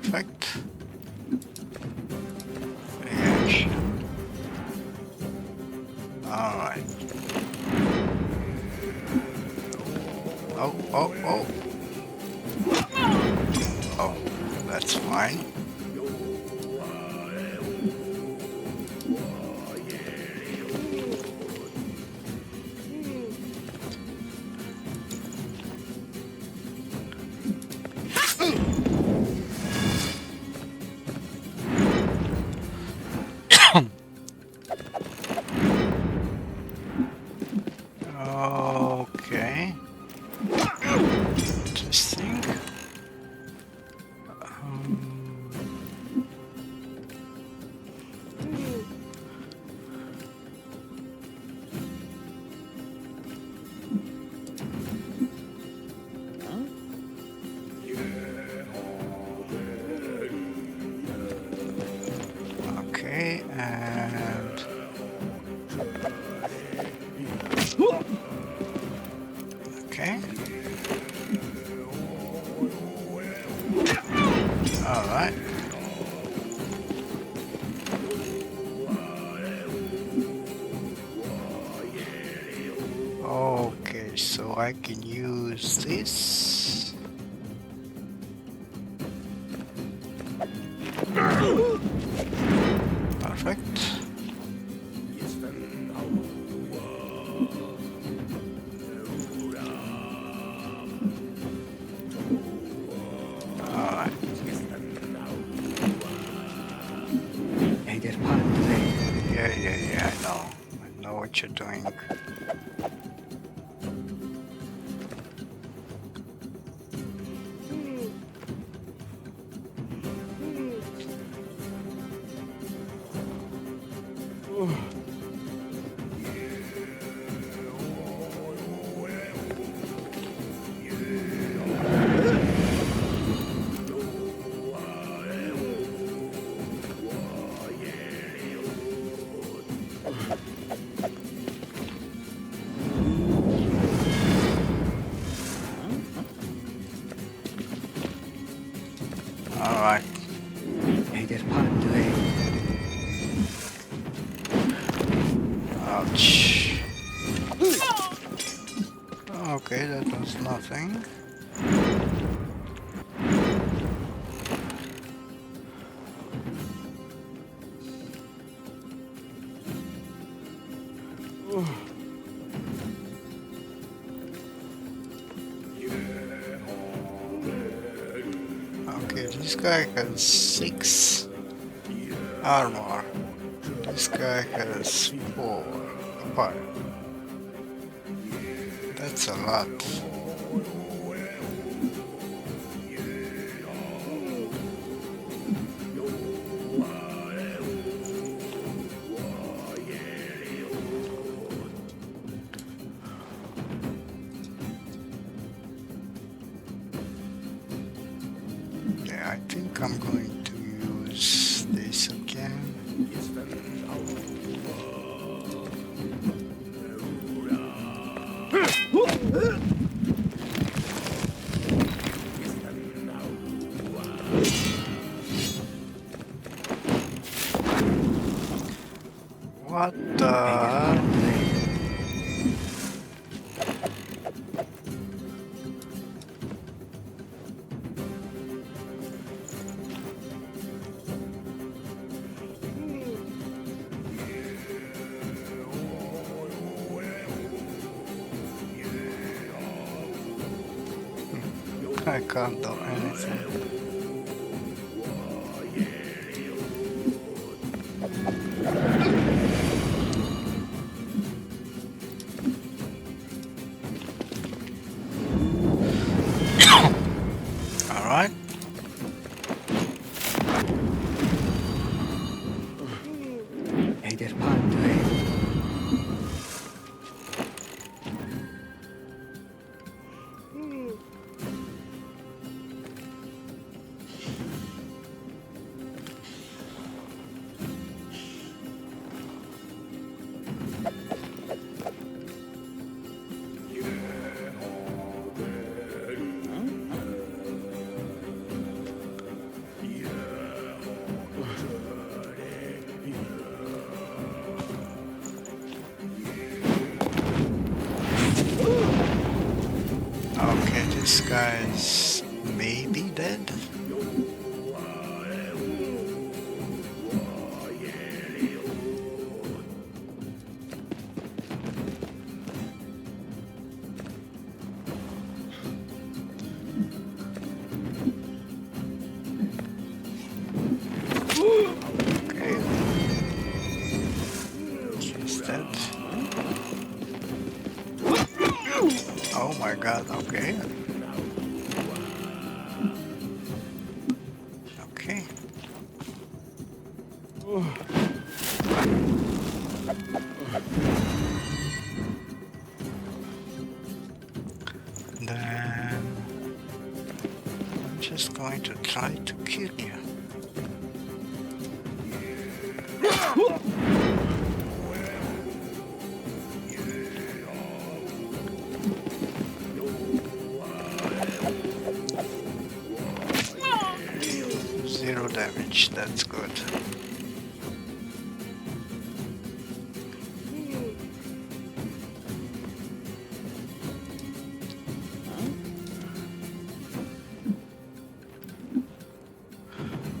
Perfect. Yes. Alright. Oh, oh, oh. Oh, that's fine. Okay. Interesting. Okay, and okay. All right. Okay, so I can use this. Perfect. Alright. Yeah, I know. I know what you're doing. Alright. Ouch. Okay, that was nothing. Okay, this guy has 6 armor. This guy has 4. 5. That's a lot. Yeah, I think I'm going to use this again. What the? I can't do anything. Alright. Okay, this guy's maybe dead. Okay, she's dead. Oh my god, okay. Okay. Then I'm just going to try to kill you. Zero damage, that's good.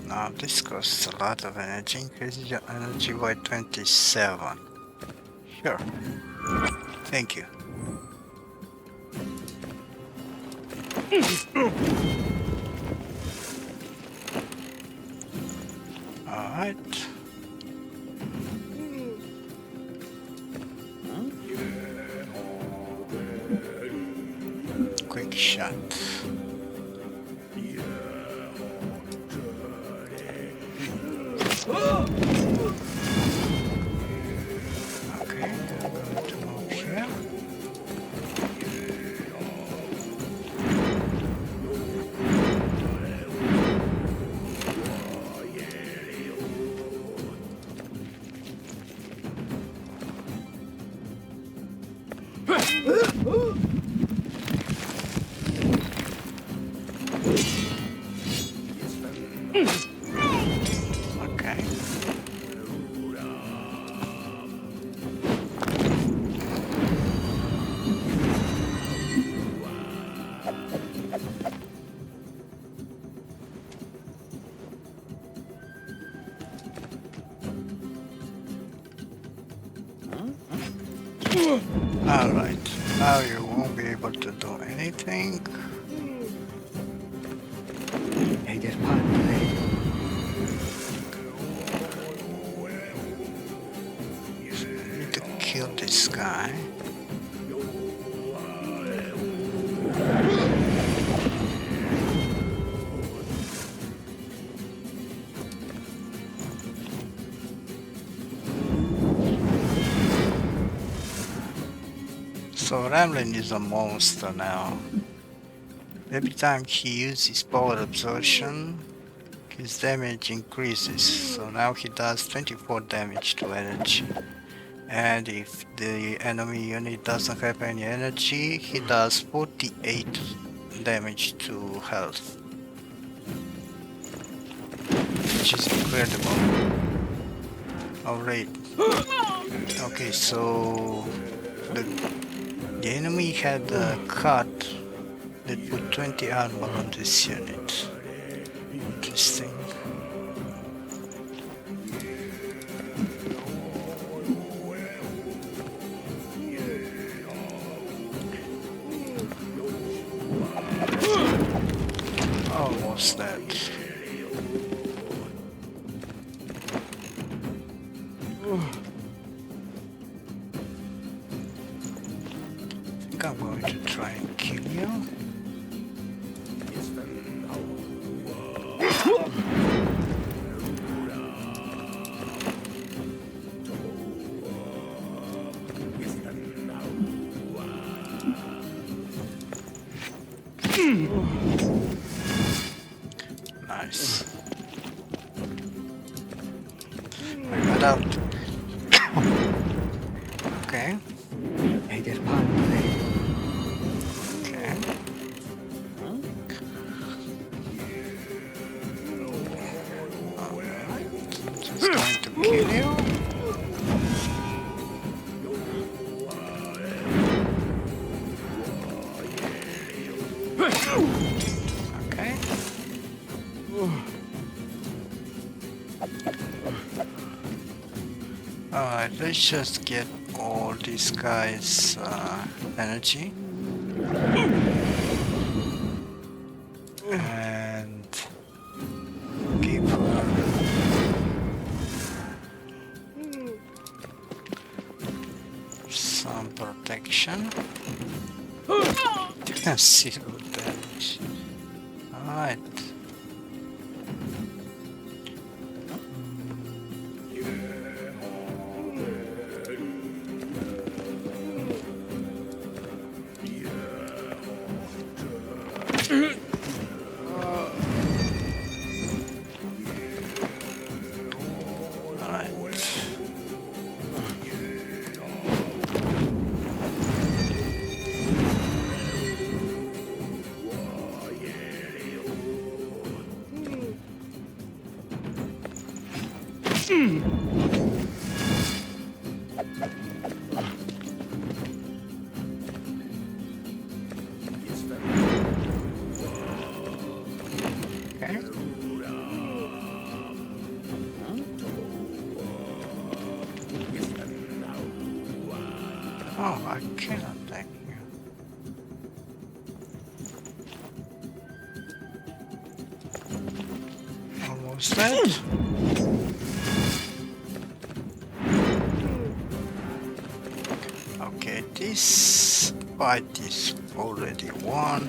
Now this costs a lot of energy, increases your energy by 27. Sure. Thank you. Alright. Quick shot. Okay, I'm going to move here. Okay. Alright, now you won't be able to do anything. You need to kill this guy. So Ramlin is a monster now. Every time he uses power absorption, his damage increases. So now he does 24 damage to energy. And if the enemy unit doesn't have any energy, he does 48 damage to health. Which is incredible. Alright. Okay, so the enemy had a card that put 20 armor on this unit. Interesting. Almost dead. I think I'm going to try and kill you. Nice. I got out. Okay. Hey, there's pond today. Okay. Alright. Just going to kill you. Okay. Alright, let's just get all these guys' energy. And give her some protection. 0 damage. Alright. Okay. Oh, I cannot attack you. Almost dead. Okay, this fight is already won.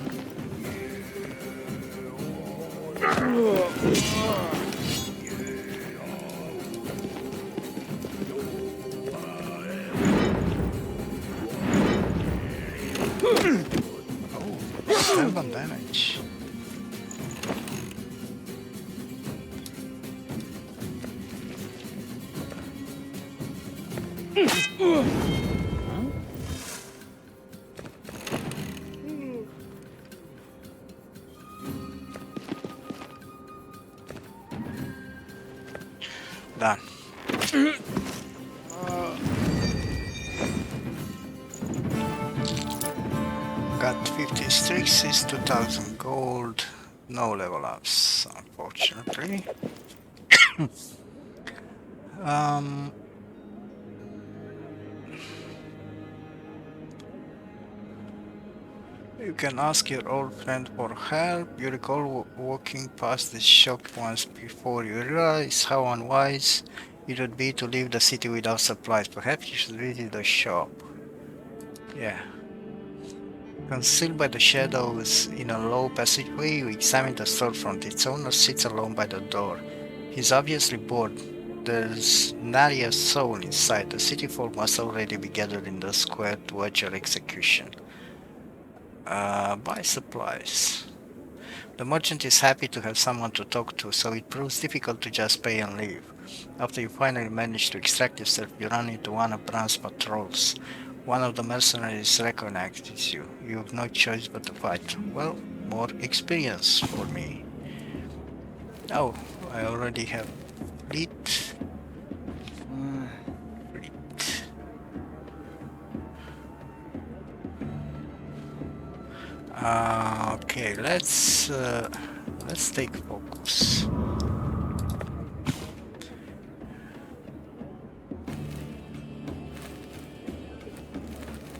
Oh, 7 damage. Done. Got 50 streaks, 2000 gold, no level ups, unfortunately. um, you can ask your old friend for help. You recall walking past the shop once before you realize how unwise it would be to leave the city without supplies. Perhaps you should visit the shop. Yeah. Concealed by the shadows in a low passageway, you examine the storefront. Its owner sits alone by the door. He's obviously bored. There's nary a soul inside. The city folk must already be gathered in the square to watch your execution. Buy supplies. The merchant is happy to have someone to talk to, so it proves difficult to just pay and leave. After you finally manage to extract yourself, you run into one of Bran's patrols. One of the mercenaries recognizes you. You have no choice but to fight. Well, more experience for me. Oh, I already have fleet. Okay, let's take focus.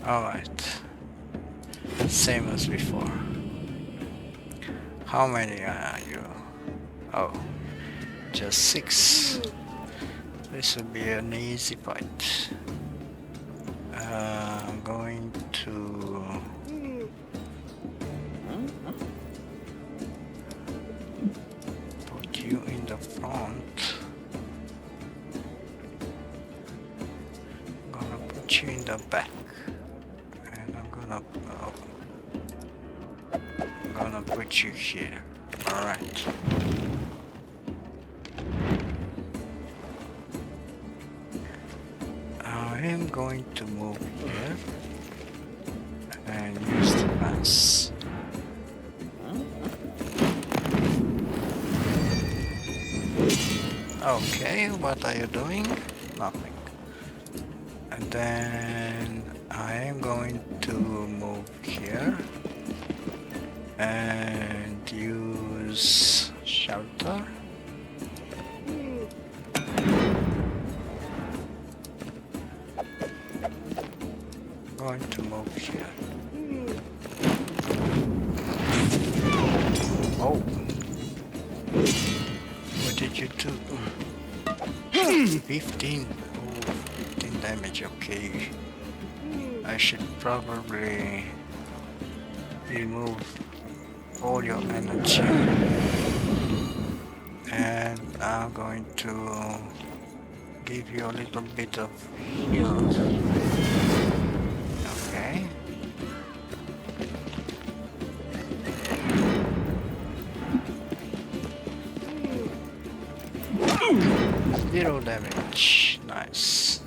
All right, same as before. How many are you? Oh, just 6. This will be an easy fight. I'm going to put you in the front. I'm gonna put you in the back. And I'm gonna put you here. Alright. I am going to move here and use the fence. Okay, what are you doing? Nothing. And then I am going to move here and use shelter. Going to move here. Oh, what did you do? 15. Oh, 15 damage. Okay, I should probably remove all your energy, and I'm going to give you a little bit of heal. Okay. Zero damage. Nice.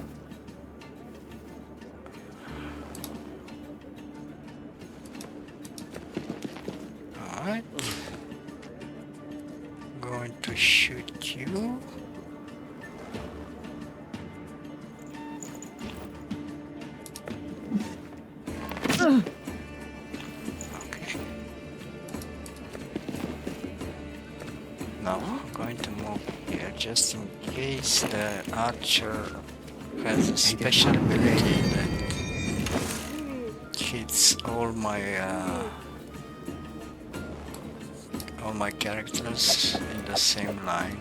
Alright. Going to shoot you. Okay. Now I'm going to move here just in case the archer has a special ability that hits all my characters in the same line.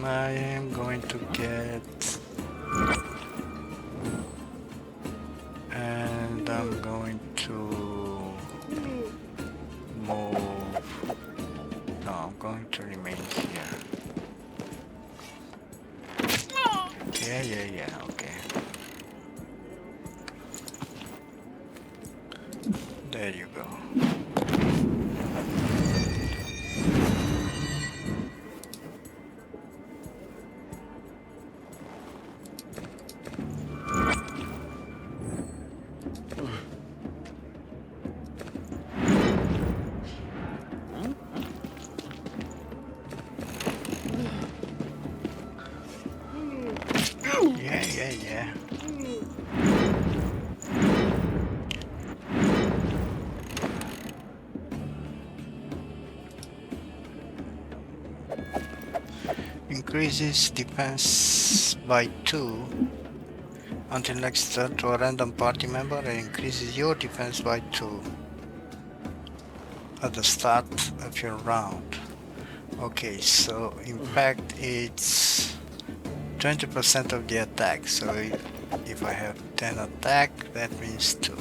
I am going to get, and I'm going to move. No, I'm going to remain here. Yeah, okay. There you go. Yeah. Increases defense by 2 until next turn to a random party member, and increases your defense by 2 at the start of your round. Okay, so impact it's 20% of the attack, so if I have 10 attack, that means 2.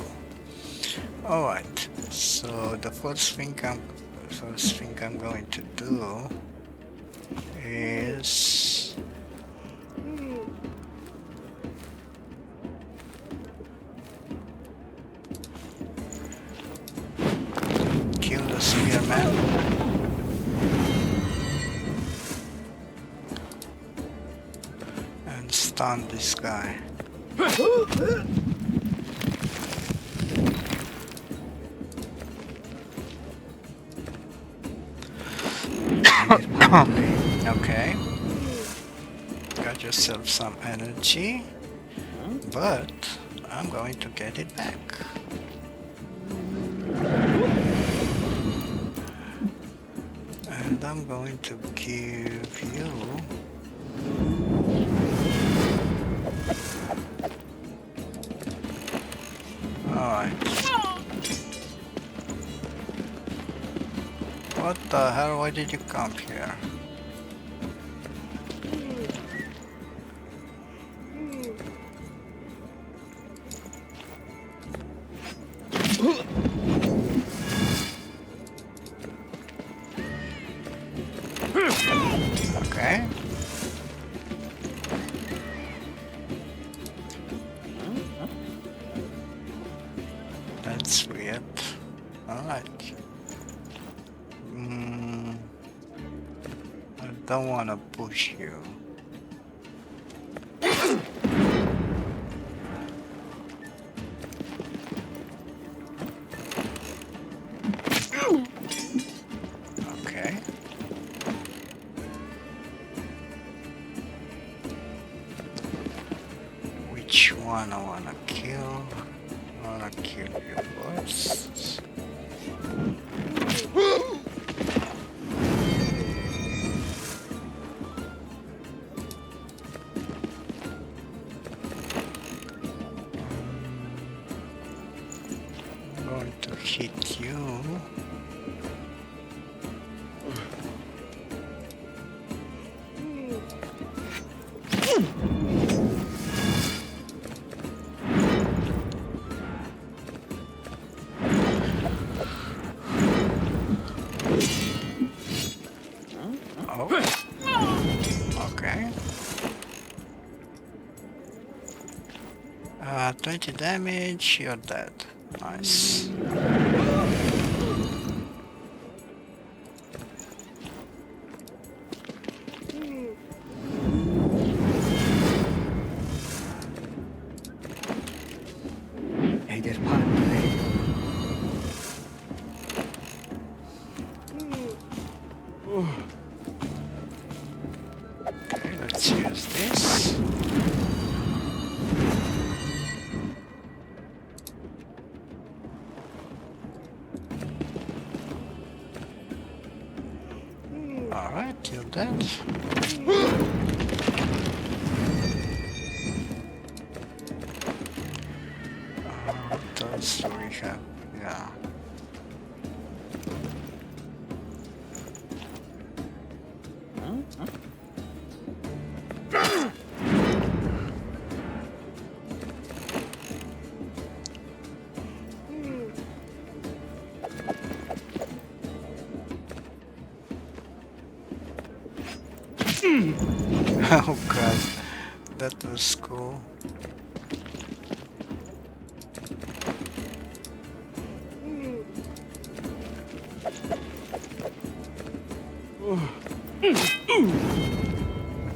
Alright, so the first thing I'm going to do is kill the spearman. And stun this guy. Okay. Got yourself some energy, but I'm going to get it back. And I'm going to give you alright. What the hell? Why did you come here? Okay. don't wanna push you. Okay. Which one I wanna kill? I wanna kill you first. I'm going to hit you. Oh, okay. 20 damage, you're dead. Nice. Hey, there's pond today. Okay, let's use this. Alright, you're dead. What else do we have? Yeah. Oh god, that was cool.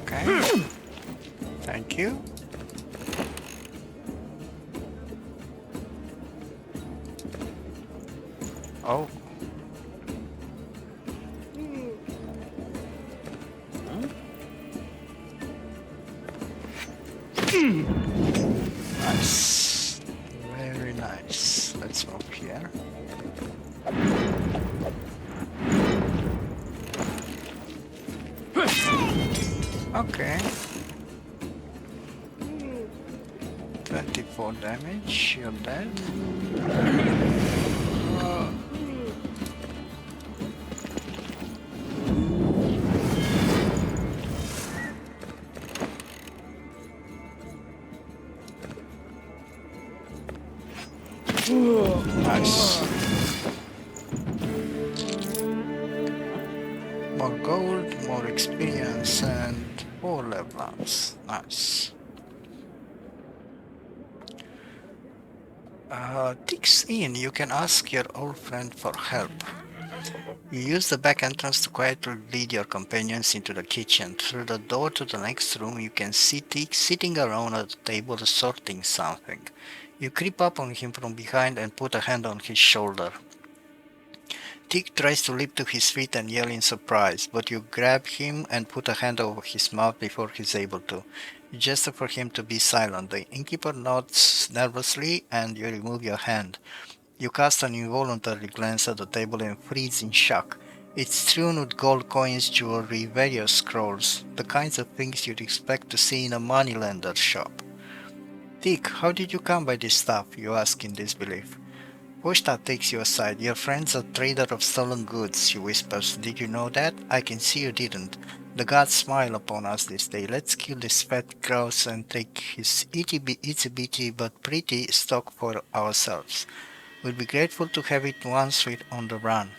Okay, thank you. Oh. Nice. Very nice. Let's move here. Okay. 24 damage, you're dead. Nice. More gold, more experience, and 4 level ups. Nice. Ticks in, you can ask your old friend for help. You use the back entrance to quietly lead your companions into the kitchen. Through the door to the next room, you can see Tick sitting around at the table sorting something. You creep up on him from behind and put a hand on his shoulder. Tick tries to leap to his feet and yell in surprise, but you grab him and put a hand over his mouth before he's able to. You gesture for him to be silent. The innkeeper nods nervously and you remove your hand. You cast an involuntary glance at the table and freeze in shock. It's strewn with gold coins, jewelry, various scrolls, the kinds of things you'd expect to see in a moneylender shop. Tick, how did you come by this stuff? You ask in disbelief. Pushta takes you aside. Your friend's a trader of stolen goods, she whispers. Did you know that? I can see you didn't. The gods smile upon us this day. Let's kill this fat grouse and take his itsy-bitsy but pretty stock for ourselves. We'll be grateful to have it once we're on the run.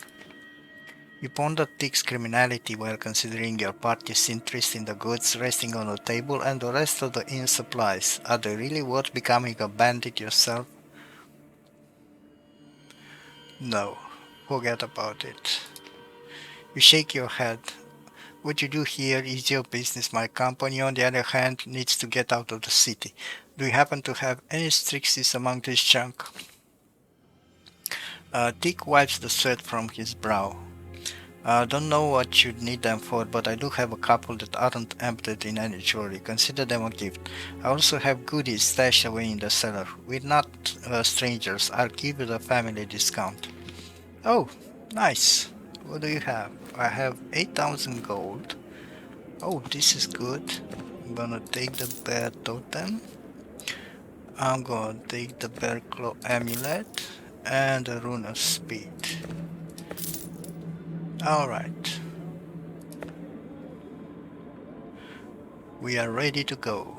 You ponder Tick's criminality while considering your party's interest in the goods resting on the table and the rest of the inn supplies. Are they really worth becoming a bandit yourself? No, forget about it. You shake your head. What you do here is your business. My company, on the other hand, needs to get out of the city. Do you happen to have any Strixes among this junk? Dick wipes the sweat from his brow. Don't know what you'd need them for, but I do have a couple that aren't emptied in any jewelry. Consider them a gift. I also have goodies stashed away in the cellar. We're not strangers. I'll give you the family discount. Oh, nice. What do you have? I have 8,000 gold. Oh, this is good. I'm gonna take the bear totem. I'm gonna take the bear claw amulet and the rune of speed. Alright. We are ready to go.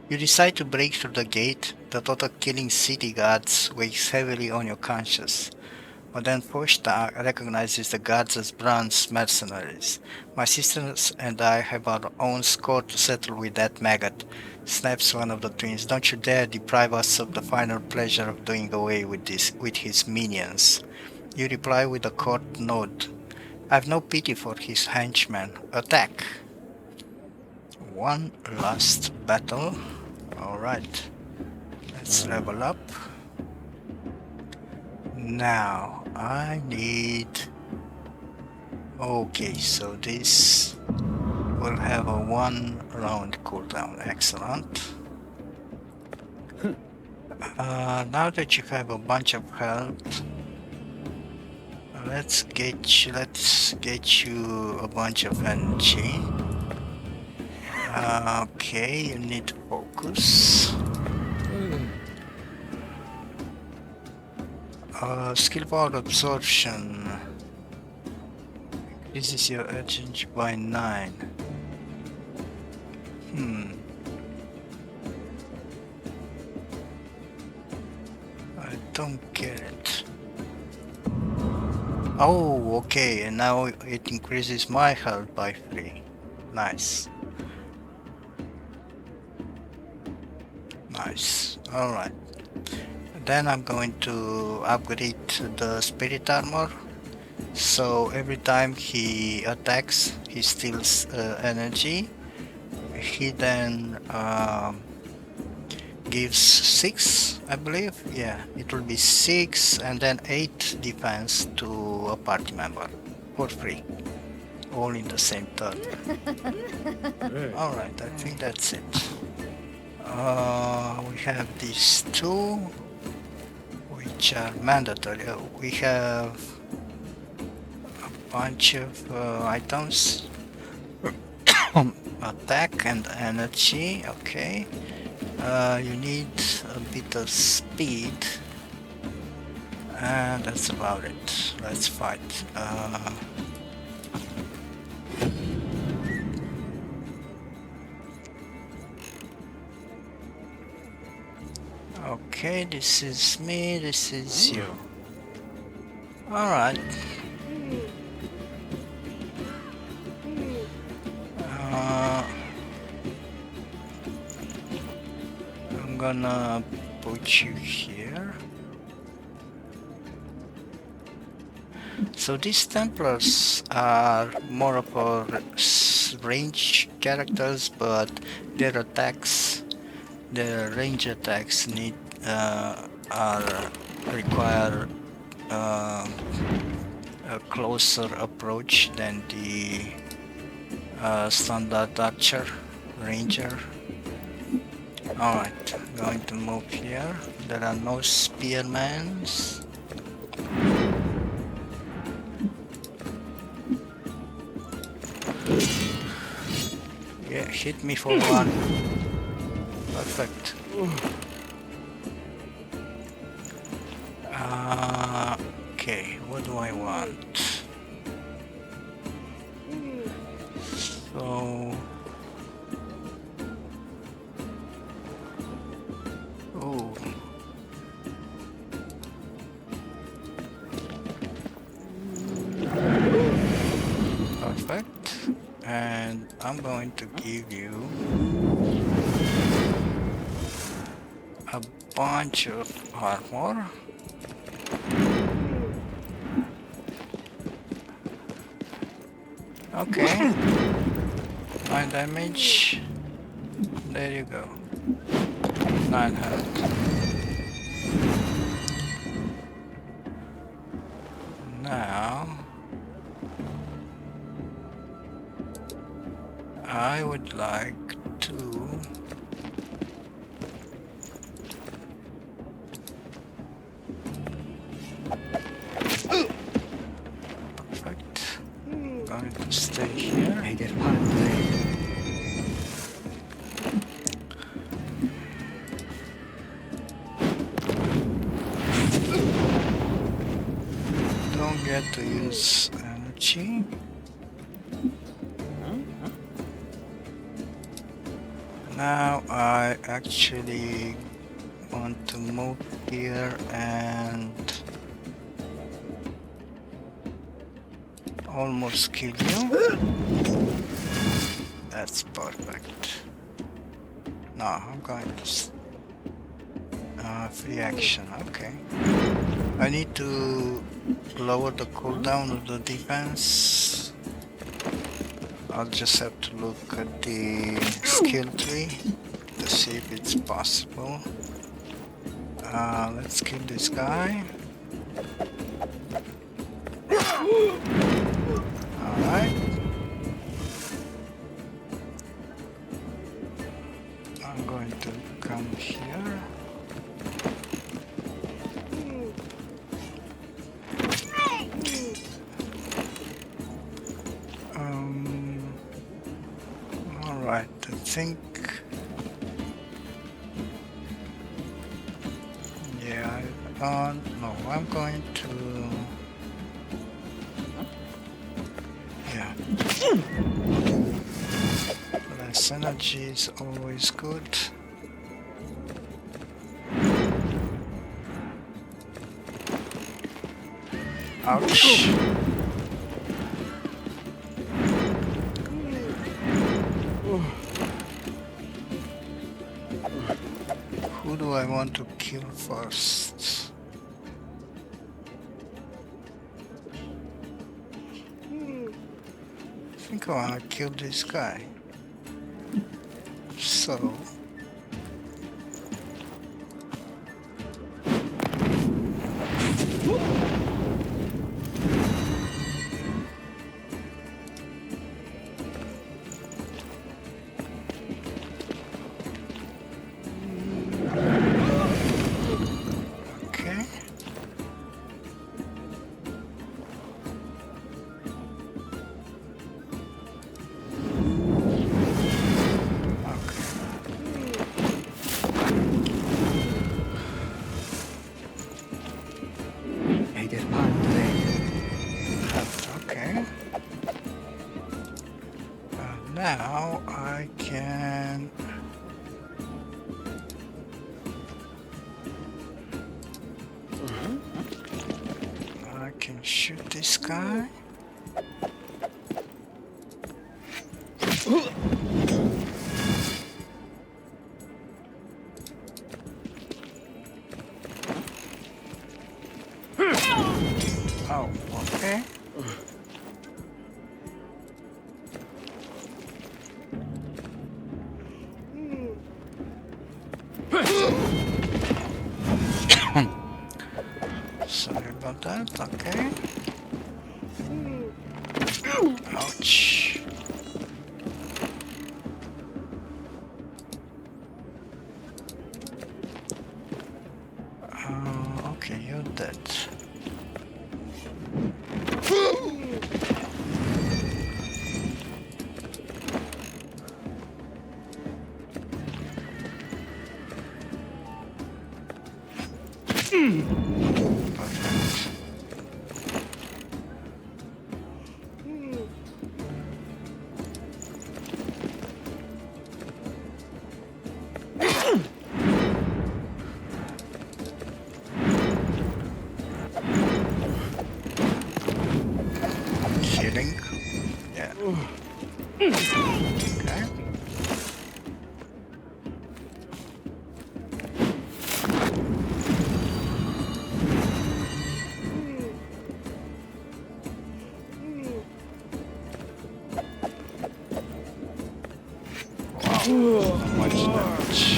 You decide to break through the gate. The thought of killing city guards weighs heavily on your conscience. Madame Poshta recognizes the guards as bronze mercenaries. My sisters and I have our own score to settle with that maggot, snaps one of the twins. Don't you dare deprive us of the final pleasure of doing away with his minions. You reply with a court nod. I've no pity for his henchmen. Attack! One last battle. Alright. Let's level up. Now, I need... Okay, so this will have a 1 round cooldown. Excellent. Now that you have a bunch of health, let's get you a bunch of energy. Okay, you need focus. Skill power absorption increases your energy by 9. I don't get it. Oh, okay, and now it increases my health by 3. Nice. Nice. Alright. Then I'm going to upgrade the spirit armor. So every time he attacks, he steals energy. He then gives 6, I believe. Yeah, it will be 6 and then 8 defense to a party member for free. All in the same turn. Alright, I think that's it. We have these 2, which are mandatory. We have a bunch of items. Attack and energy, okay. You need a bit of speed. And that's about it. Let's fight. Okay, this is me, this is you. Alright. I'm gonna put you here. So these Templars are more of a range characters, but their attacks, their range attacks require a closer approach than the standard archer, ranger. Alright, I'm going to move here. There are no spearmen. Yeah, hit me for 1. Perfect. Okay, what do I want? So... Oh. Perfect. And I'm going to give you a bunch of armor. Okay. 9 damage. There you go. 9 health. Now I would like to perfect. I'm going to stay here. Eider Padre. Don't get to use energy. Now I actually want to move here and almost kill you. That's perfect. No, I'm going to free action. Okay. I need to lower the cooldown of the defense. I'll just have to look at the skill tree to see if it's possible. Let's kill this guy. Alright. I'm going to come here. Alright, I think... Yeah, no, I'm going to... Yeah. Less energy is always good. Ouch. Who do I want to kill first? I think I want to kill this guy. So... Okay. Eider Padre. Okay. Now I can... I can shoot this guy. Oh, okay. Sorry about that, okay. Ouch. Okay, you're dead. Perfect. Killing. Yeah. Okay. Not much damage.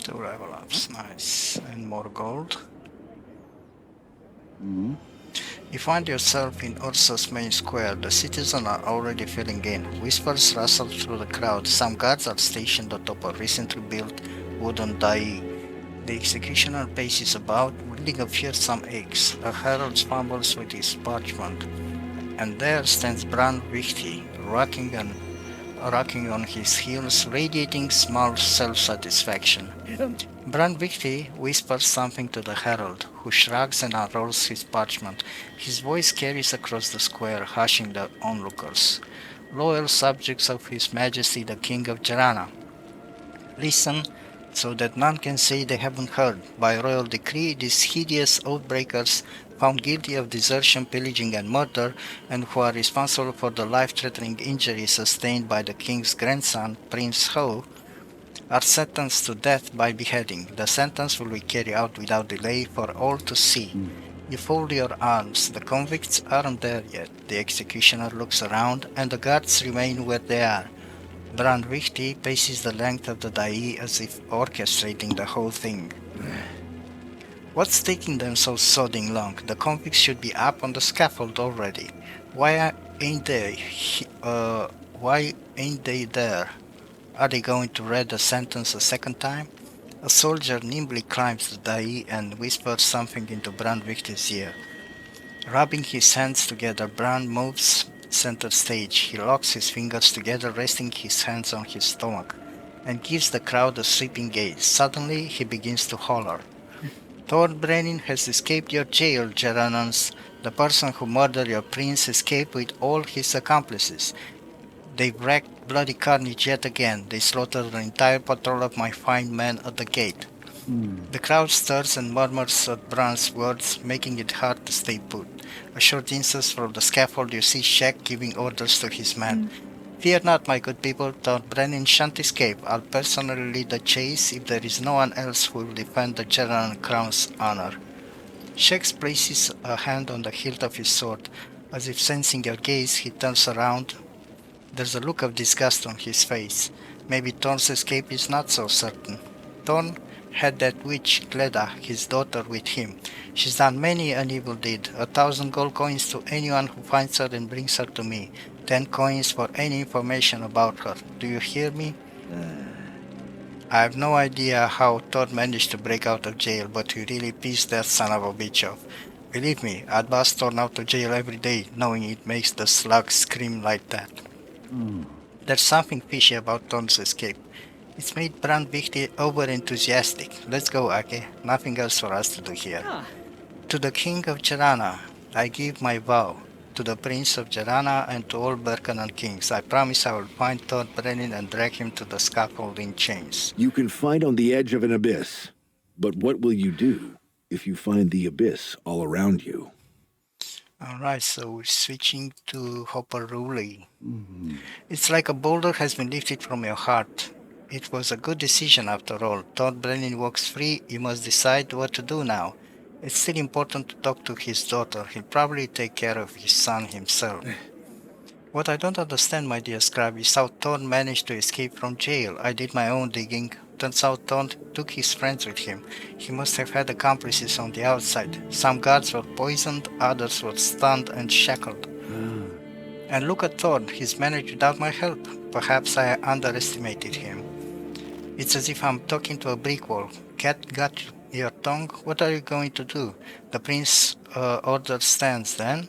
Two level ups, nice. And more gold. You find yourself in Ursa's main square. The citizens are already filling in. Whispers rustle through the crowd. Some guards are stationed atop a recently built wooden dais. The executioner paces about, wielding a fearsome axe. A herald fumbles with his parchment. And there stands Bran Wichty, rocking on his heels, radiating small self-satisfaction. Bran Wichty whispers something to the herald, who shrugs and unrolls his parchment. His voice carries across the square, hushing the onlookers. Loyal subjects of His Majesty the King of Jarana, listen, so that none can say they haven't heard. By royal decree, these hideous oathbreakers, found guilty of desertion, pillaging, and murder, and who are responsible for the life-threatening injuries sustained by the king's grandson, Prince Ho, are sentenced to death by beheading. The sentence will be carried out without delay for all to see. You fold your arms. The convicts aren't there yet. The executioner looks around, and the guards remain where they are. Bran Wichty paces the length of the dais as if orchestrating the whole thing. What's taking them so sodding long? The convicts should be up on the scaffold already. Why ain't they? Why ain't they there? Are they going to read the sentence a second time? A soldier nimbly climbs the dais and whispers something into Bran Wichty's ear. Rubbing his hands together, Bran moves center stage. He locks his fingers together, resting his hands on his stomach, and gives the crowd a sweeping gaze. Suddenly, he begins to holler. Thorn Brenin has escaped your jail, Geranons. The person who murdered your prince escaped with all his accomplices. They've wreaked bloody carnage yet again. They slaughtered an entire patrol of my fine men at the gate. The crowd stirs and murmurs at Bran's words, making it hard to stay put. A short distance from the scaffold you see Shek giving orders to his men. Fear not, my good people, Thorn Brenin shan't escape. I'll personally lead the chase if there is no one else who will defend the General Crown's honor. Shek places a hand on the hilt of his sword. As if sensing your gaze, he turns around. There's a look of disgust on his face. Maybe Thorn's escape is not so certain. Thorn had that witch, Gleda, his daughter, with him. She's done many an evil deed. 1,000 gold coins to anyone who finds her and brings her to me. 10 coins for any information about her. Do you hear me? I have no idea how Thorn managed to break out of jail, but he really pissed that son of a bitch off. Believe me, I'd bust Thorn out of jail every day, knowing it makes the slug scream like that. There's something fishy about Thorn's escape. It's made Bran Wichty over-enthusiastic. Let's go, Ake. Nothing else for us to do here. To the King of Jarana, I give my vow. To the Prince of Jarana and to all Berkanan kings, I promise I will find Thorn Brenin and drag him to the scaffold in chains. You can fight on the edge of an abyss, but what will you do if you find the abyss all around you? Alright, so we're switching to Hopper Rouley. It's like a boulder has been lifted from your heart. It was a good decision after all. Thorn Brenin walks free, you must decide what to do now. It's still important to talk to his daughter. He'll probably take care of his son himself. What I don't understand, my dear scribe, is how Thorn managed to escape from jail. I did my own digging. Turns out Thorn took his friends with him. He must have had accomplices on the outside. Some guards were poisoned, others were stunned and shackled. And look at Thorn, he's managed without my help. Perhaps I underestimated him. It's as if I'm talking to a brick wall. Cat got your tongue? What are you going to do? The prince's order stands then?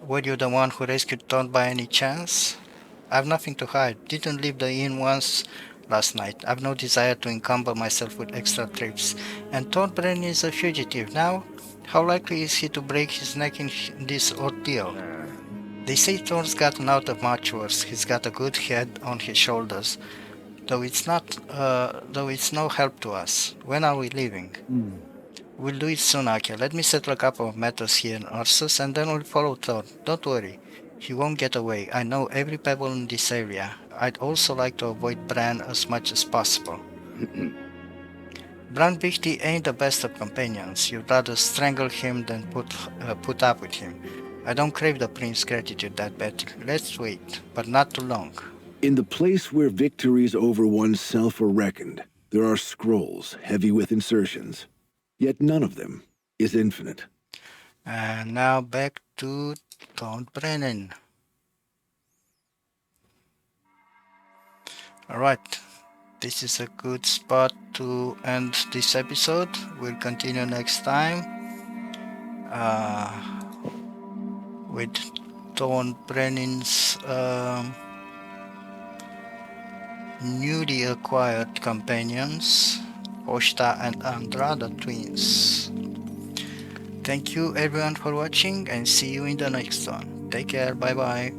Were you the one who rescued Thorn by any chance? I've nothing to hide. Didn't leave the inn once last night. I've no desire to encumber myself with extra trips. And Thorn Brenin is a fugitive now? How likely is he to break his neck in this ordeal? They say Thor's gotten out of much worse. He's got a good head on his shoulders, though it's no help to us. When are we leaving? We'll do it soon, Ake. Let me settle a couple of matters here in Ursus, and then we'll follow Thor. Don't worry. He won't get away. I know every pebble in this area. I'd also like to avoid Bran as much as possible. Bran Bichty ain't the best of companions. You'd rather strangle him than put up with him. I don't crave the prince's gratitude that badly. Let's wait, but not too long. In the place where victories over oneself are reckoned, there are scrolls heavy with insertions. Yet none of them is infinite. And now back to Thorn Brenin. Alright, this is a good spot to end this episode. We'll continue next time with Thorn Brenin's newly acquired companions, Oshta and Andra, the twins. Thank you everyone for watching, and see you in the next one. Take care, bye bye.